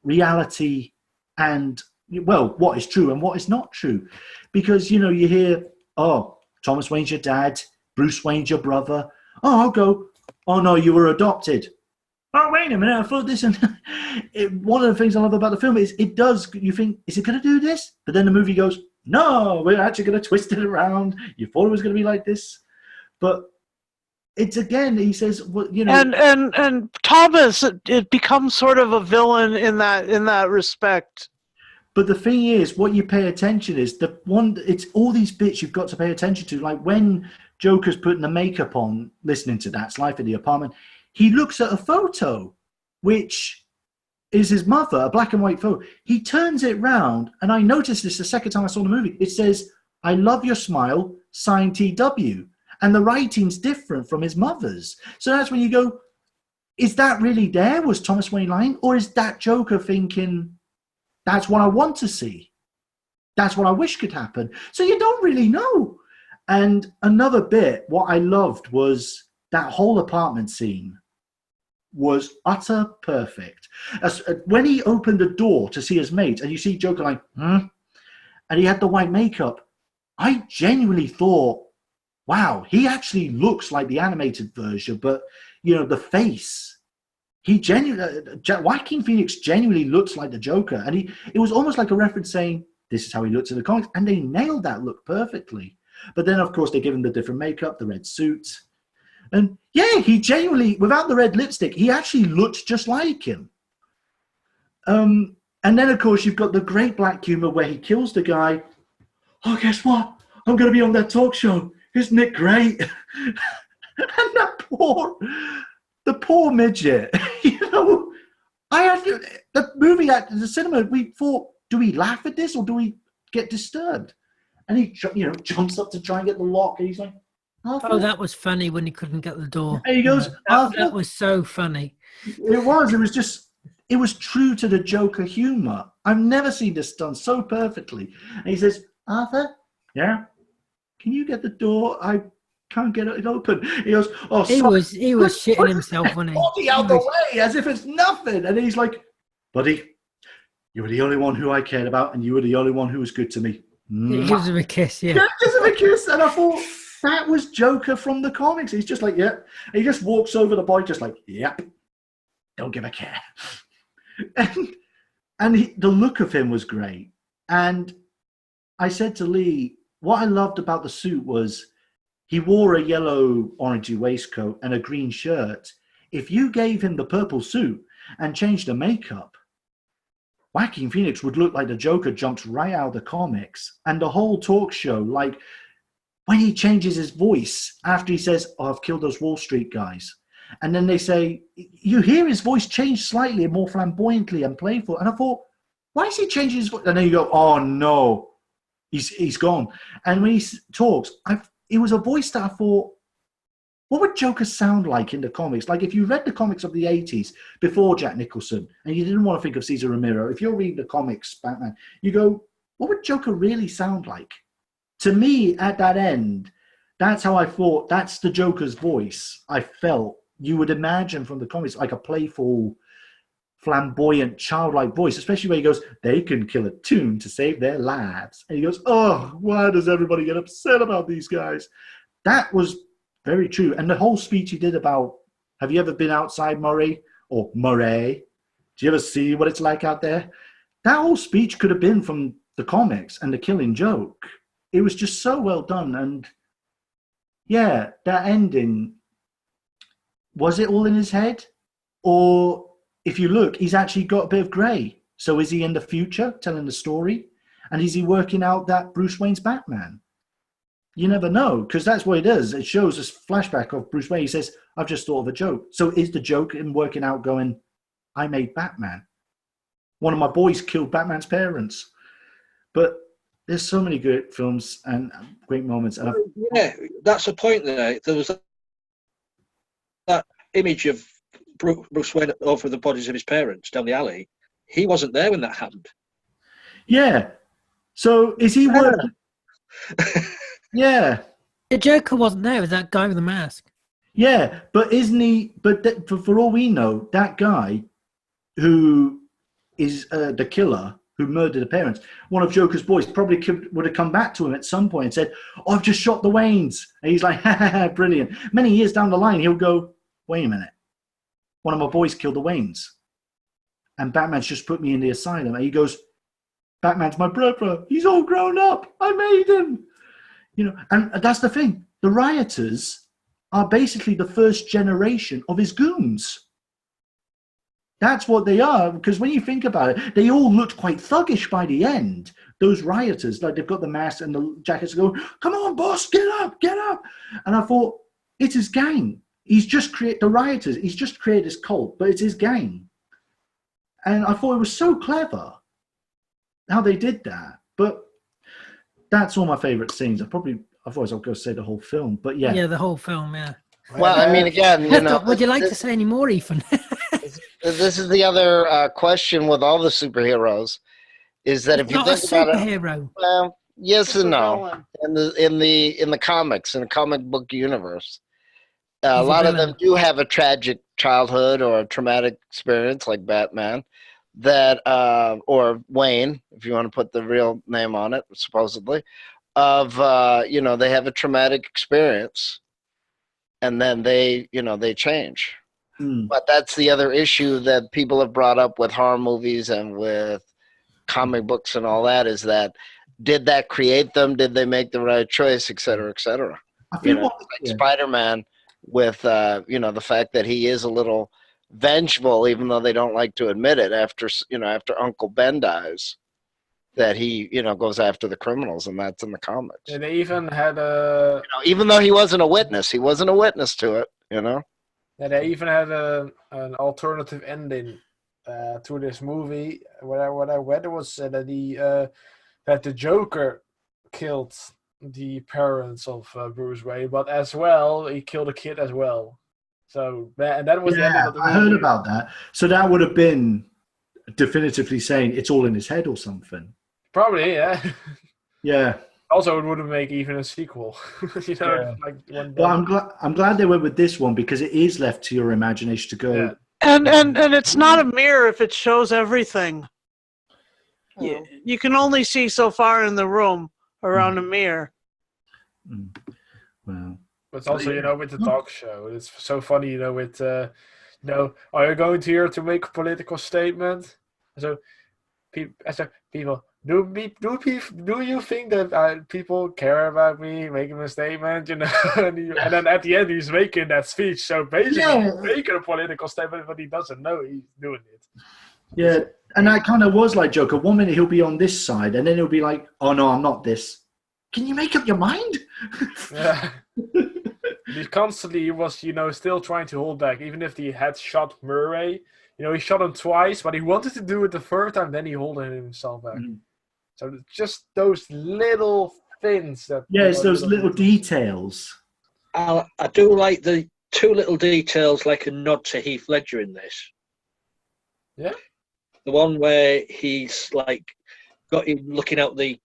reality and, well, what is true and what is not true. Because, you know, you hear, oh, Thomas Wayne's your dad, Bruce Wayne's your brother. Oh, I'll go, oh, no, you were adopted. Oh, wait a minute, I thought this. And one of the things I love about the film is it does, you think, is it going to do this? But then the movie goes, no, we're actually going to twist it around. You thought it was going to be like this. But it's, again, he says, well, you know. And Thomas, it becomes sort of a villain in that respect. But the thing is, what you pay attention is it's all these bits you've got to pay attention to. Like when Joker's putting the makeup on, listening to That's Life in the apartment, he looks at a photo, which is his mother, a black and white photo. He turns it round, and I noticed this the second time I saw the movie. It says, I love your smile, signed TW. And the writing's different from his mother's. So that's when you go, is that really there? Was Thomas Wayne lying? Or is that Joker thinking, that's what I want to see? That's what I wish could happen. So you don't really know. And another bit, what I loved was that whole apartment scene. was utter perfect. When he opened the door to see his mate, and you see Joker like, and he had the white makeup, I genuinely thought, wow, he actually looks like the animated version, but, the face, Joaquin Phoenix genuinely looks like the Joker. And it was almost like a reference saying, this is how he looks in the comics, and they nailed that look perfectly. But then, of course, they give him the different makeup, the red suit. And yeah, he genuinely, without the red lipstick, he actually looks just like him. And then, of course, you've got the great black humor where he kills the guy. Oh, guess what? I'm going to be on that talk show. Isn't it great? And the poor midget, I had the movie at the cinema, we thought, do we laugh at this or do we get disturbed? And he, jumps up to try and get the lock, and he's like, Arthur? Oh, that was funny when he couldn't get the door. And he goes, that was so funny. It was true to the Joker humor. I've never seen this done so perfectly. And he says, Arthur, yeah, can you get the door? I can't get it open. He goes, oh, he was shitting himself when he out the way as if it's nothing. And he's like, buddy, you were the only one who I cared about, and you were the only one who was good to me. He gives him a kiss, yeah. Gives him a kiss, and I thought that was Joker from the comics. He's just like, yeah. And he just walks over the boy, just like, yep, don't give a care. And the look of him was great. And I said to Lee, what I loved about the suit was he wore a yellow orangey waistcoat and a green shirt. If you gave him the purple suit and changed the makeup, Joaquin Phoenix would look like the Joker jumps right out of the comics. And the whole talk show, like when he changes his voice after he says, oh, I've killed those Wall Street guys. And then they say, you hear his voice change slightly and more flamboyantly and playful. And I thought, why is he changing his voice? And then you go, oh no, he's gone. And when he talks, it was a voice that I thought, what would Joker sound like in the comics? Like if you read the comics of the 80s before Jack Nicholson and you didn't want to think of Cesar Romero, if you're reading the comics, Batman, you go, what would Joker really sound like? To me, at that end, that's how I thought, that's the Joker's voice. I felt you would imagine from the comics like a playful, flamboyant, childlike voice, especially where he goes, they can kill a tune to save their lives. And he goes, oh, why does everybody get upset about these guys? That was very true. And the whole speech he did about, have you ever been outside Murray or Murray? Do you ever see what it's like out there? That whole speech could have been from the comics and the Killing Joke. It was just so well done. And yeah, that ending, was it all in his head? Or if you look, he's actually got a bit of grey. So is he in the future telling the story? And is he working out that Bruce Wayne's Batman? You never know, because that's what it is. It shows this flashback of Bruce Wayne. He says, I've just thought of a joke. So is the joke in working out going, I made Batman. One of my boys killed Batman's parents. But there's so many great films and great moments. And yeah, that's the point there. There was that image of Bruce Wayne over the bodies of his parents down the alley. He wasn't there when that happened. Yeah. So is he working? Yeah. The Joker wasn't there. It was that guy with the mask. Yeah, but isn't he? But for all we know, that guy who is the killer who murdered the parents, one of Joker's boys, probably would have come back to him at some point and said, oh, I've just shot the Waynes. And he's like, ha, ha, ha, brilliant. Many years down the line, he'll go, wait a minute. One of my boys killed the Waynes. And Batman's just put me in the asylum. And he goes, Batman's my brother. He's all grown up. I made him. And that's the thing. The rioters are basically the first generation of his goons. That's what they are, because when you think about it, they all looked quite thuggish by the end. Those rioters, like they've got the masks and the jackets going, come on, boss, get up, get up. And I thought, it's his gang. He's just created the rioters. He's just created this cult, but it's his gang. And I thought it was so clever how they did that. But that's all my favorite scenes. Otherwise I'll go say the whole film. But yeah. Yeah, the whole film, yeah. Well, I mean, again, would you like to say any more, Ethan? This is the other question with all the superheroes, is that if you think about it, well, yes and no. In the comics, in the comic book universe, A He's a lot of villain. them do have a tragic childhood or a traumatic experience, like Batman, that or Wayne, if you want to put the real name on it, supposedly, of they have a traumatic experience, and then they change. Mm. But that's the other issue that people have brought up with horror movies and with comic books and all that, is that did that create them? Did they make the right choice, et cetera, et cetera? I feel Like Spider-Man, with the fact that he is a little vengeful, even though they don't like to admit it, after Uncle Ben dies, that he goes after the criminals, and that's in the comics. And they even had a Even though he wasn't a witness to it. Yeah, they even had an alternative ending to this movie. What I read was that the Joker killed the parents of Bruce Wayne, but as well he killed a kid as well. So that was the ending of the movie. I heard about that. So that would have been definitively saying it's all in his head or something. Probably, yeah. Yeah. Also, it wouldn't make even a sequel. Yeah. Like one. Well, I'm glad they went with this one, because it is left to your imagination to go. Yeah. And it's not a mirror if it shows everything. You can only see so far in the room around a mirror. Well, But it's also, with the talk show, it's so funny, with, are you going here to make a political statement? So, people, do you think that people care about me making a statement? And then at the end, he's making that speech. So basically, he's making a political statement, but he doesn't know he's doing it. yeah, and that kind of was like Joker. One minute he'll be on this side, and then he'll be like, "Oh no, I'm not this." Can you make up your mind? Yeah. He was, still trying to hold back, even if he had shot Murray. He shot him twice, but he wanted to do it the third time. Then he held himself back. Mm-hmm. So just those little things that. Yeah, it's those little details. I do like the two little details, like a nod to Heath Ledger in this. Yeah. The one where he's got him looking out the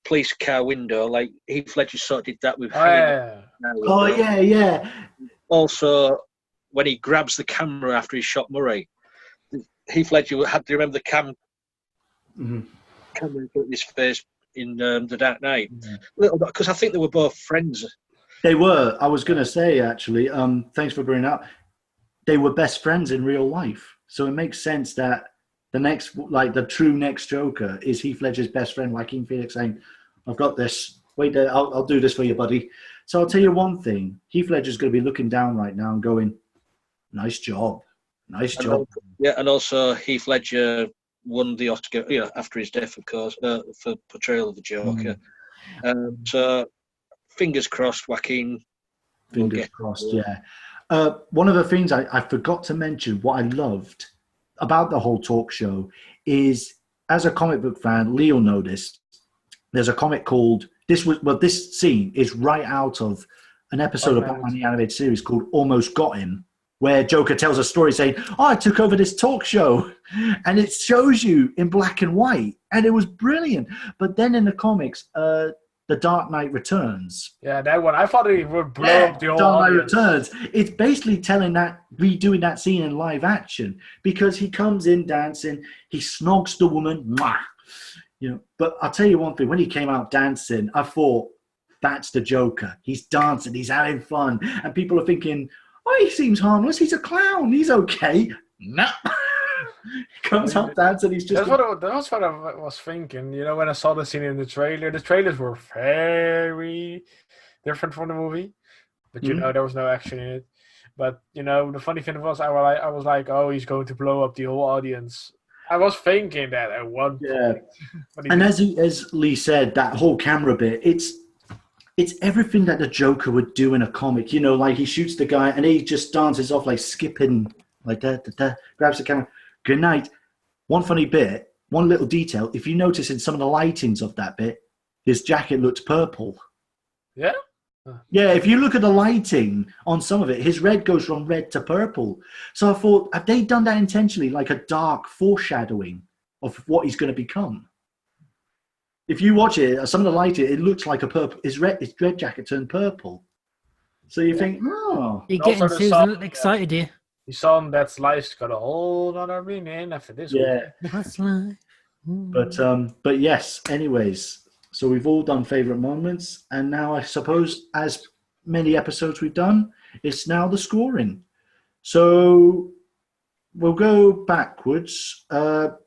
police car window, like Heath Ledger sort of did that with. Yeah. Also, when he grabs the camera after he shot Murray, Heath Ledger had to remember the camera in his face in The Dark Knight. Little because I think they were both friends. They were. I was going to say, actually, thanks for bringing it up. They were best friends in real life, so it makes sense that the true next Joker is Heath Ledger's best friend, Joaquin Phoenix, saying, "I've got this. Wait there, I'll do this for you, buddy." So I'll tell you one thing: Heath Ledger's going to be looking down right now and going, "Nice job, nice job." And also Heath Ledger won the Oscar, after his death, of course, for portrayal of the Joker. So fingers crossed, Joaquin. Fingers crossed, yeah. One of the things I forgot to mention, what I loved about the whole talk show is, as a comic book fan, Leo noticed, there's a comic called, this scene is right out of an episode of Batman the Animated Series called Almost Got Him, where Joker tells a story saying, I took over this talk show, and it shows you in black and white, and it was brilliant. But then in the comics, The Dark Knight Returns. Yeah, that one. I thought it would blow up the whole Dark audience. Knight Returns. It's basically redoing that scene in live action, because he comes in dancing, he snogs the woman, mwah, But I'll tell you one thing: when he came out dancing, I thought, that's the Joker. He's dancing, he's having fun, and people are thinking, oh, he seems harmless. He's a clown. He's okay. No. He comes out dancing. He's just. That was what I was thinking. When I saw the scene in the trailers were very different from the movie. But there was no action in it. But the funny thing was, I was like, oh, he's going to blow up the whole audience. I was thinking that at one point. And as Lee said, that whole camera bit, it's everything that the Joker would do in a comic. Like he shoots the guy and he just dances off, like skipping, like that, grabs the camera. Good night. One funny bit, one little detail. If you notice in some of the lightings of that bit, his jacket looks purple. Yeah? Yeah, if you look at the lighting on some of it, his red goes from red to purple. So I thought, have they done that intentionally, like a dark foreshadowing of what he's going to become? If you watch it, some of the lighting, it looks like a purple. His red jacket turned purple. So you think, oh, You're Also getting the Susan song, a little excited here. The song That's Life's got a whole other meaning after this yeah. That's life. But yes. Anyways, so we've all done favorite moments, and now I suppose as many episodes we've done, it's now the scoring. So we'll go backwards. So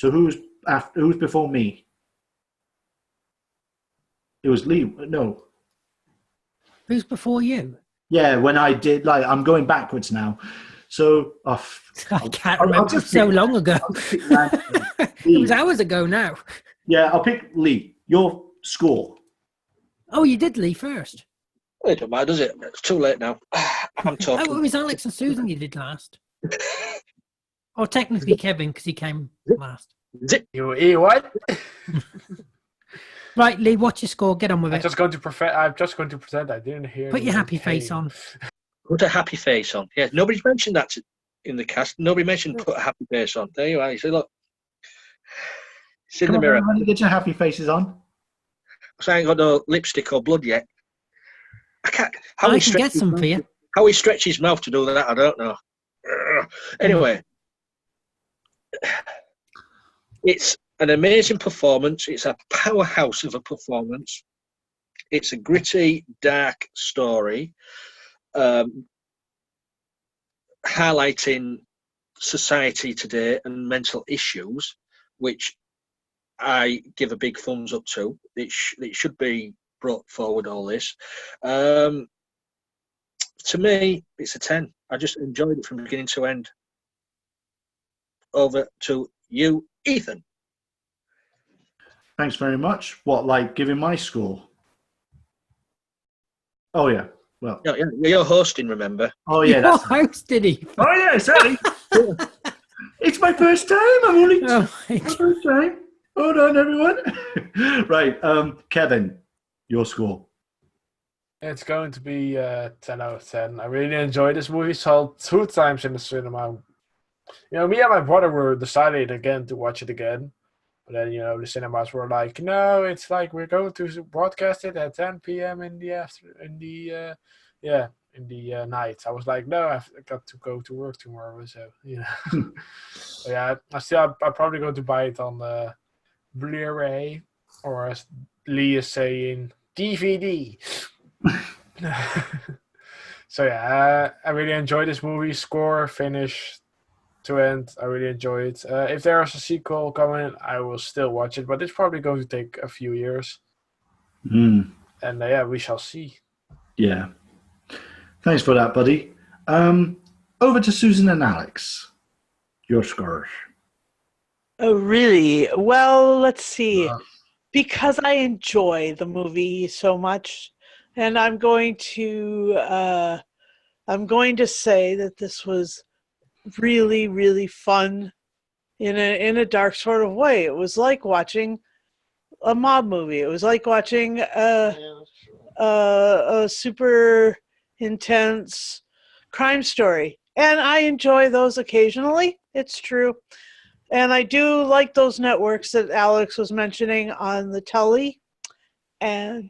who's before me? It was Lee. No. Who's before you? Yeah, when I did, like, I'm going backwards now. So, I can't I'll remember. It was just so pick- long ago. I'll just pick randomly. It was hours ago now. Yeah, I'll pick Lee. Your score. Oh, you did Lee first. It don't matter, does it? It's too late now. I'm Oh, it talking. was Alex and Susan you did last. Or technically Kevin, because he came last. You what? Right, Lee, what's your score? Get on with I'm it. just going to pretend I didn't hear. Put your the happy face game. on. Put a happy face on. Yeah, nobody's mentioned that in the cast. Nobody mentioned put a happy face on. There you are. You say, look, it's in Come the on, mirror. everybody, get your happy faces on. So I ain't got no lipstick or blood yet. I can't. I can get some for you. How he stretches his mouth to do that, I don't know. Anyway, it's an amazing performance. It's a powerhouse of a performance. It's a gritty, dark story, highlighting society today and mental issues, which I give a big thumbs up to. It should be brought forward, all this. To me, it's a 10. I just enjoyed it from beginning to end. Over to you, Ethan. Thanks very much. What, like giving my score? Oh, yeah. Well, You're hosting, remember? oh, yeah. You're That's, hosted, Ethan. oh, yeah, exactly. It's my first time. I'm only Oh, my first time. Hold on, everyone. Right. Kevin, your score. It's going to be 10 out of 10. I really enjoyed this movie. Saw it 2 times in the cinema. You know, me and my brother were decided again to watch it again. But then, you know, the cinemas were like, no, it's like we're going to broadcast it at 10 p.m. in the night. I was like, no, I've got to go to work tomorrow. So, you know. But yeah, I'm probably going to buy it on Blu-ray, or as Lee is saying, DVD. So yeah, I really enjoyed this movie. Score, finish to end, I really enjoy it. If there is a sequel coming, I will still watch it, but it's probably going to take a few years. Mm. And yeah, we shall see. Yeah. Thanks for that, buddy. Over to Susan and Alex. Your scores. Oh, really? Well, let's see. Because I enjoy the movie so much, and I'm going to say that this was really, really fun in a dark sort of way. It was like watching a mob movie. It was like watching a super intense crime story. And I enjoy those occasionally. It's true. And I do like those networks that Alex was mentioning on the telly. And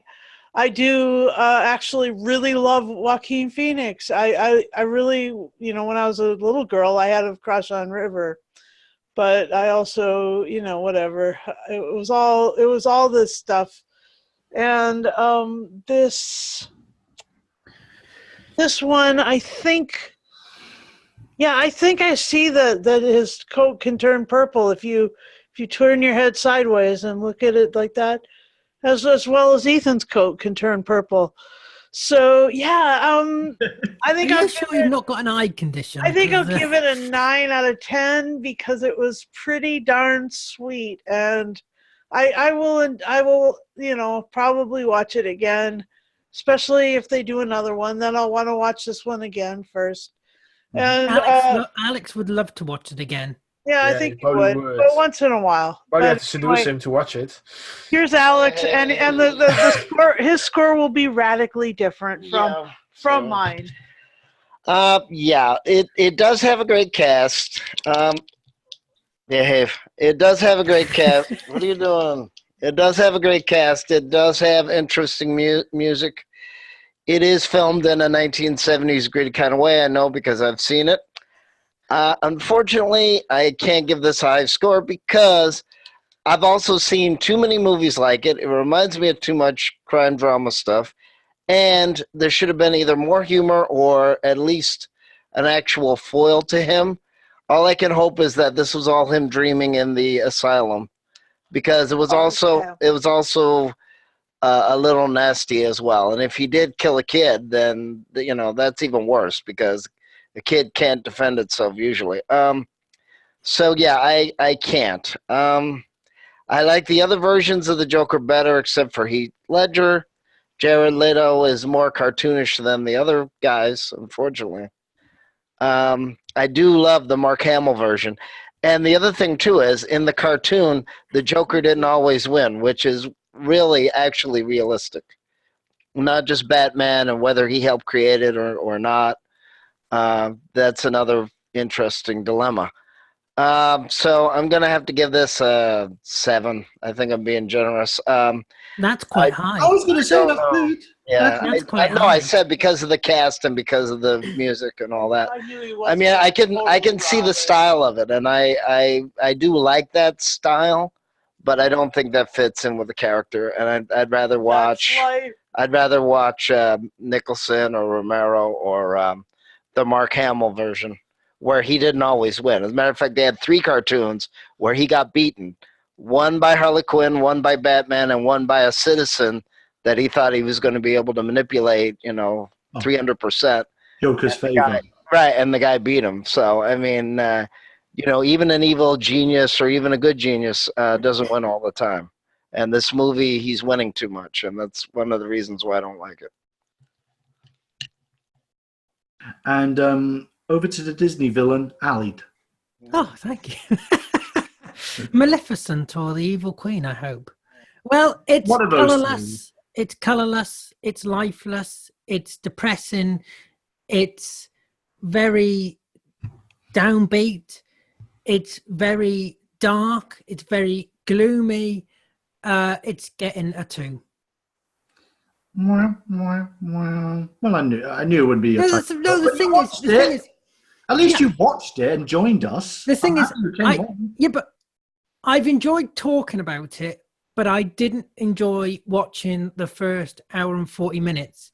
I do actually really love Joaquin Phoenix. I really, you know, when I was a little girl, I had a crush on River. But I also, you know, whatever. It was all this stuff. And this one, I think I see that his coat can turn purple if you turn your head sideways and look at it like that, as well as Ethan's coat can turn purple. So yeah, I think Are you sure you've not got an eye condition? I think I'll Because, give it a 9 out of 10 because it was pretty darn sweet, and I will you know, probably watch it again, especially if they do another one. Then I'll want to watch this one again first. And Alex would love to watch it again. yeah, I Yeah, think he he would, probably but once in a while. Probably But have to seduce anyway, him to watch it. here's Alex, and the score. His score will be radically different from mine. Yeah, it does have a great cast. It does have a great cast. What are you doing? It does have a great cast. It does have interesting music. It is filmed in a 1970s gritty kind of way, I know, because I've seen it. Unfortunately, I can't give this a high score because I've also seen too many movies like it. It reminds me of too much crime drama stuff. And there should have been either more humor or at least an actual foil to him. All I can hope is that this was all him dreaming in the asylum, because it was also a little nasty as well. And if he did kill a kid, then that's even worse, because a kid can't defend itself usually. So yeah, I can't. I like the other versions of the Joker better, except for Heath Ledger. Jared Leto is more cartoonish than the other guys, unfortunately. I do love the Mark Hamill version. And the other thing, too, is in the cartoon, the Joker didn't always win, which is really actually realistic. Not just Batman and whether he helped create it or not. That's another interesting dilemma. So I'm going to have to give this a 7. I think I'm being generous. That's quite high. I was going to say that's good. Yeah, That's I quite know. high. I said because of the cast and because of the music and all that. knew I mean, I can see the style of it, and I do like that style, but I don't think that fits in with the character. And I'd rather watch Nicholson or Romero or the Mark Hamill version, where he didn't always win. As a matter of fact, they had 3 cartoons where he got beaten. One by Harley Quinn, one by Batman, and one by a citizen that he thought he was going to be able to manipulate, 300%. Joker's favor. Right, and the guy beat him. So, I mean, even an evil genius or even a good genius doesn't win all the time. And this movie, he's winning too much, and that's one of the reasons why I don't like it. And over to the Disney villain, Alid. Oh, thank you. Maleficent, or the Evil Queen, I hope. Well, it's One of those colorless. It's colorless. It's lifeless. It's depressing. It's very downbeat. It's very dark. It's very gloomy. It's getting a 2. Well, I knew it would be a No, type. the thing is, At least you watched it and joined us. the thing I'm is, happy you came on. yeah, but I've enjoyed talking about it, but I didn't enjoy watching the first hour and 40 minutes.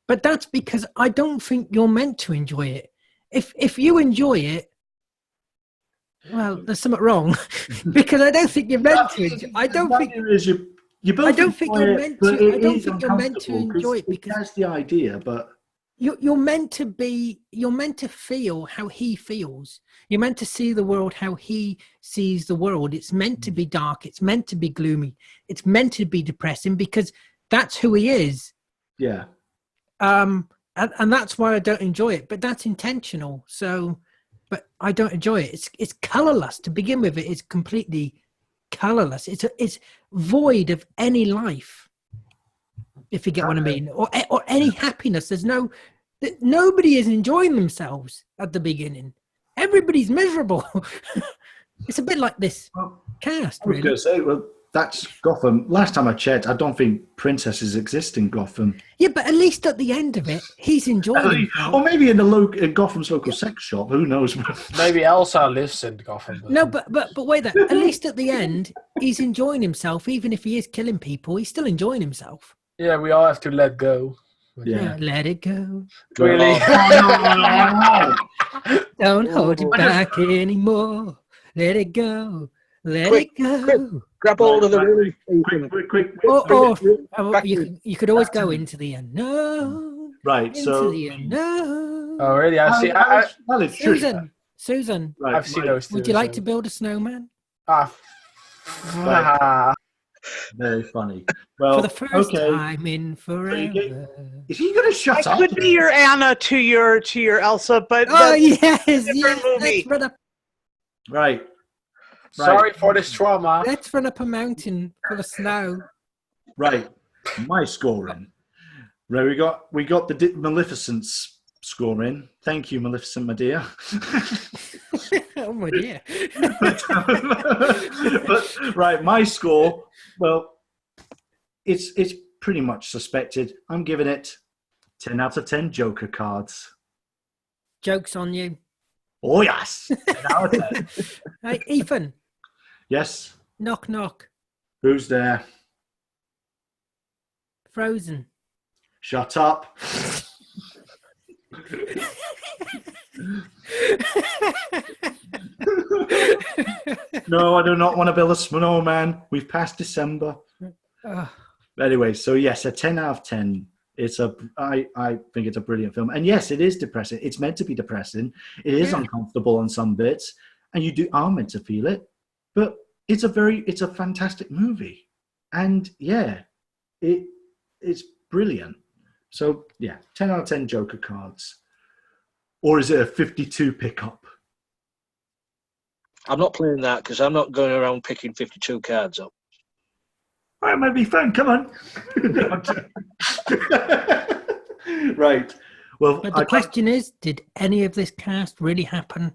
But that's because I don't think you're meant to enjoy it. If you enjoy it, well, there's something wrong, because I don't think you're meant to enjoy. I don't think you're meant to enjoy it, because that's the idea. But you're meant to feel how he feels. You're meant to see the world how he sees the world. It's meant to be dark. It's meant to be gloomy. It's meant to be depressing, because that's who he is. yeah, And that's why I don't enjoy it. But that's intentional. So, but I don't enjoy it. It's colorless to begin with. It's completely colorless. It's void of any life, if you get what I mean, or any happiness. Nobody is enjoying themselves at the beginning. Everybody's miserable. It's a bit like this cast, I was really. going to say, well, that's Gotham. Last time I checked, I don't think princesses exist in Gotham. Yeah, but at least at the end of it, he's enjoying it. Or maybe in Gotham's local sex shop. Who knows? Maybe Elsa lives in Gotham. No, but wait there. At least at the end, he's enjoying himself. Even if he is killing people, he's still enjoying himself. Yeah, we all have to let go. Yeah. Let it go. Really? Don't hold it back anymore. Let it go. Let Quick, it go. quick. Grab hold of the really Quick. Or you could always go into the unknown. Right, Into so the unknown. Oh, really? I've seen. Susan, Right, I've seen Mike, those two. would you like to build a snowman? Very funny. Well, For the first okay. time in forever. Is he going to shut I up? could be your Anna to your Elsa, but Oh, that's yes. different movie. Right. Sorry for this trauma. Let's run up a mountain full of snow. Right. My scoring. Right, we got the Maleficent's scoring. Thank you, Maleficent, my dear. Oh, my dear. but, right, my score. Well, it's pretty much suspected. I'm giving it 10 out of 10 Joker cards. Joke's on you. Oh, yes. 10 out of 10. Hey, Ethan, Yes. knock knock. Who's there? Frozen. Shut up. No, I do not want to build a snowman. We've passed December. Ugh. Anyway, so yes, a 10 out of 10. I think it's a brilliant film. And yes, it is depressing. It's meant to be depressing. It is uncomfortable on some bits, and you are meant to feel it. But it's a fantastic movie. And yeah, it's brilliant. So yeah, 10 out of 10 Joker cards. Or is it a 52 pickup? I'm not playing that because I'm not going around picking 52 cards up. Well, it might be fun. Come on. Right. Well, But the question is, did any of this cast really happen?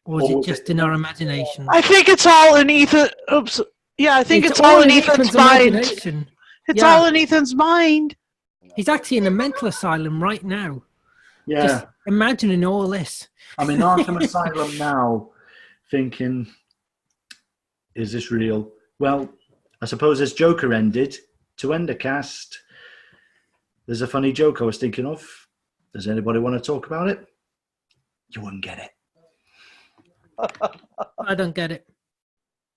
Or was it just in our imagination? I think it's all in Ethan. Oops. Yeah, I think it's all in Ethan's mind. imagination. It's Yeah. all in Ethan's mind. He's actually in a mental asylum right now. yeah. Just imagining all this. I'm in Arkham Asylum now, thinking, is this real? Well, I suppose as Joker ended, to end the cast, there's a funny joke I was thinking of. Does anybody want to talk about it? You wouldn't get it. I don't get it.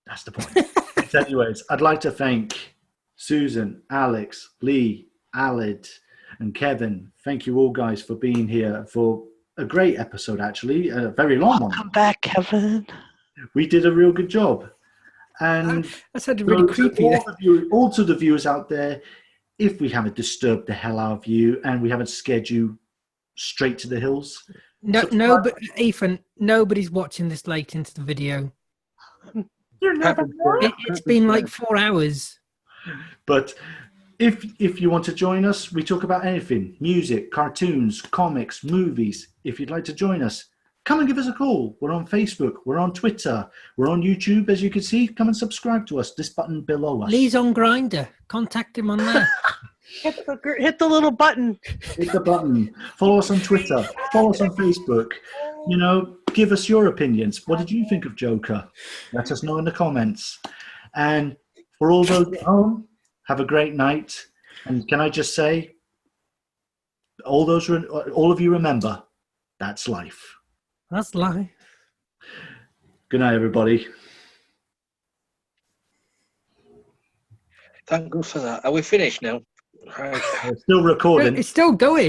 That's the point. So anyways, I'd like to thank Susan, Alex, Lee, Alid, and Kevin. Thank you all guys for being here for a great episode, actually. A very long one. Come back, Kevin. We did a real good job. And That sounded really creepy. all to the viewers out there, if we haven't disturbed the hell out of you and we haven't scared you straight to the hills, No, but Ethan, nobody's watching this late into the video. you're never It's been like 4 hours. But if you want to join us, we talk about anything: music, cartoons, comics, movies. If you'd like to join us, come and give us a call. We're on Facebook, we're on Twitter, we're on YouTube, as you can see. Come and subscribe to us. This button below us. Lee's on Grinder. Contact him on there. Hit the little button. Hit the button. Follow us on Twitter. Follow us on Facebook. You know, give us your opinions. What did you think of Joker? Let us know in the comments. And for all those at home, have a great night. And can I just say, all of you remember, that's life. That's life. Good night, everybody. Thank God for that. Are we finished now? Right. We're still recording. It's still going.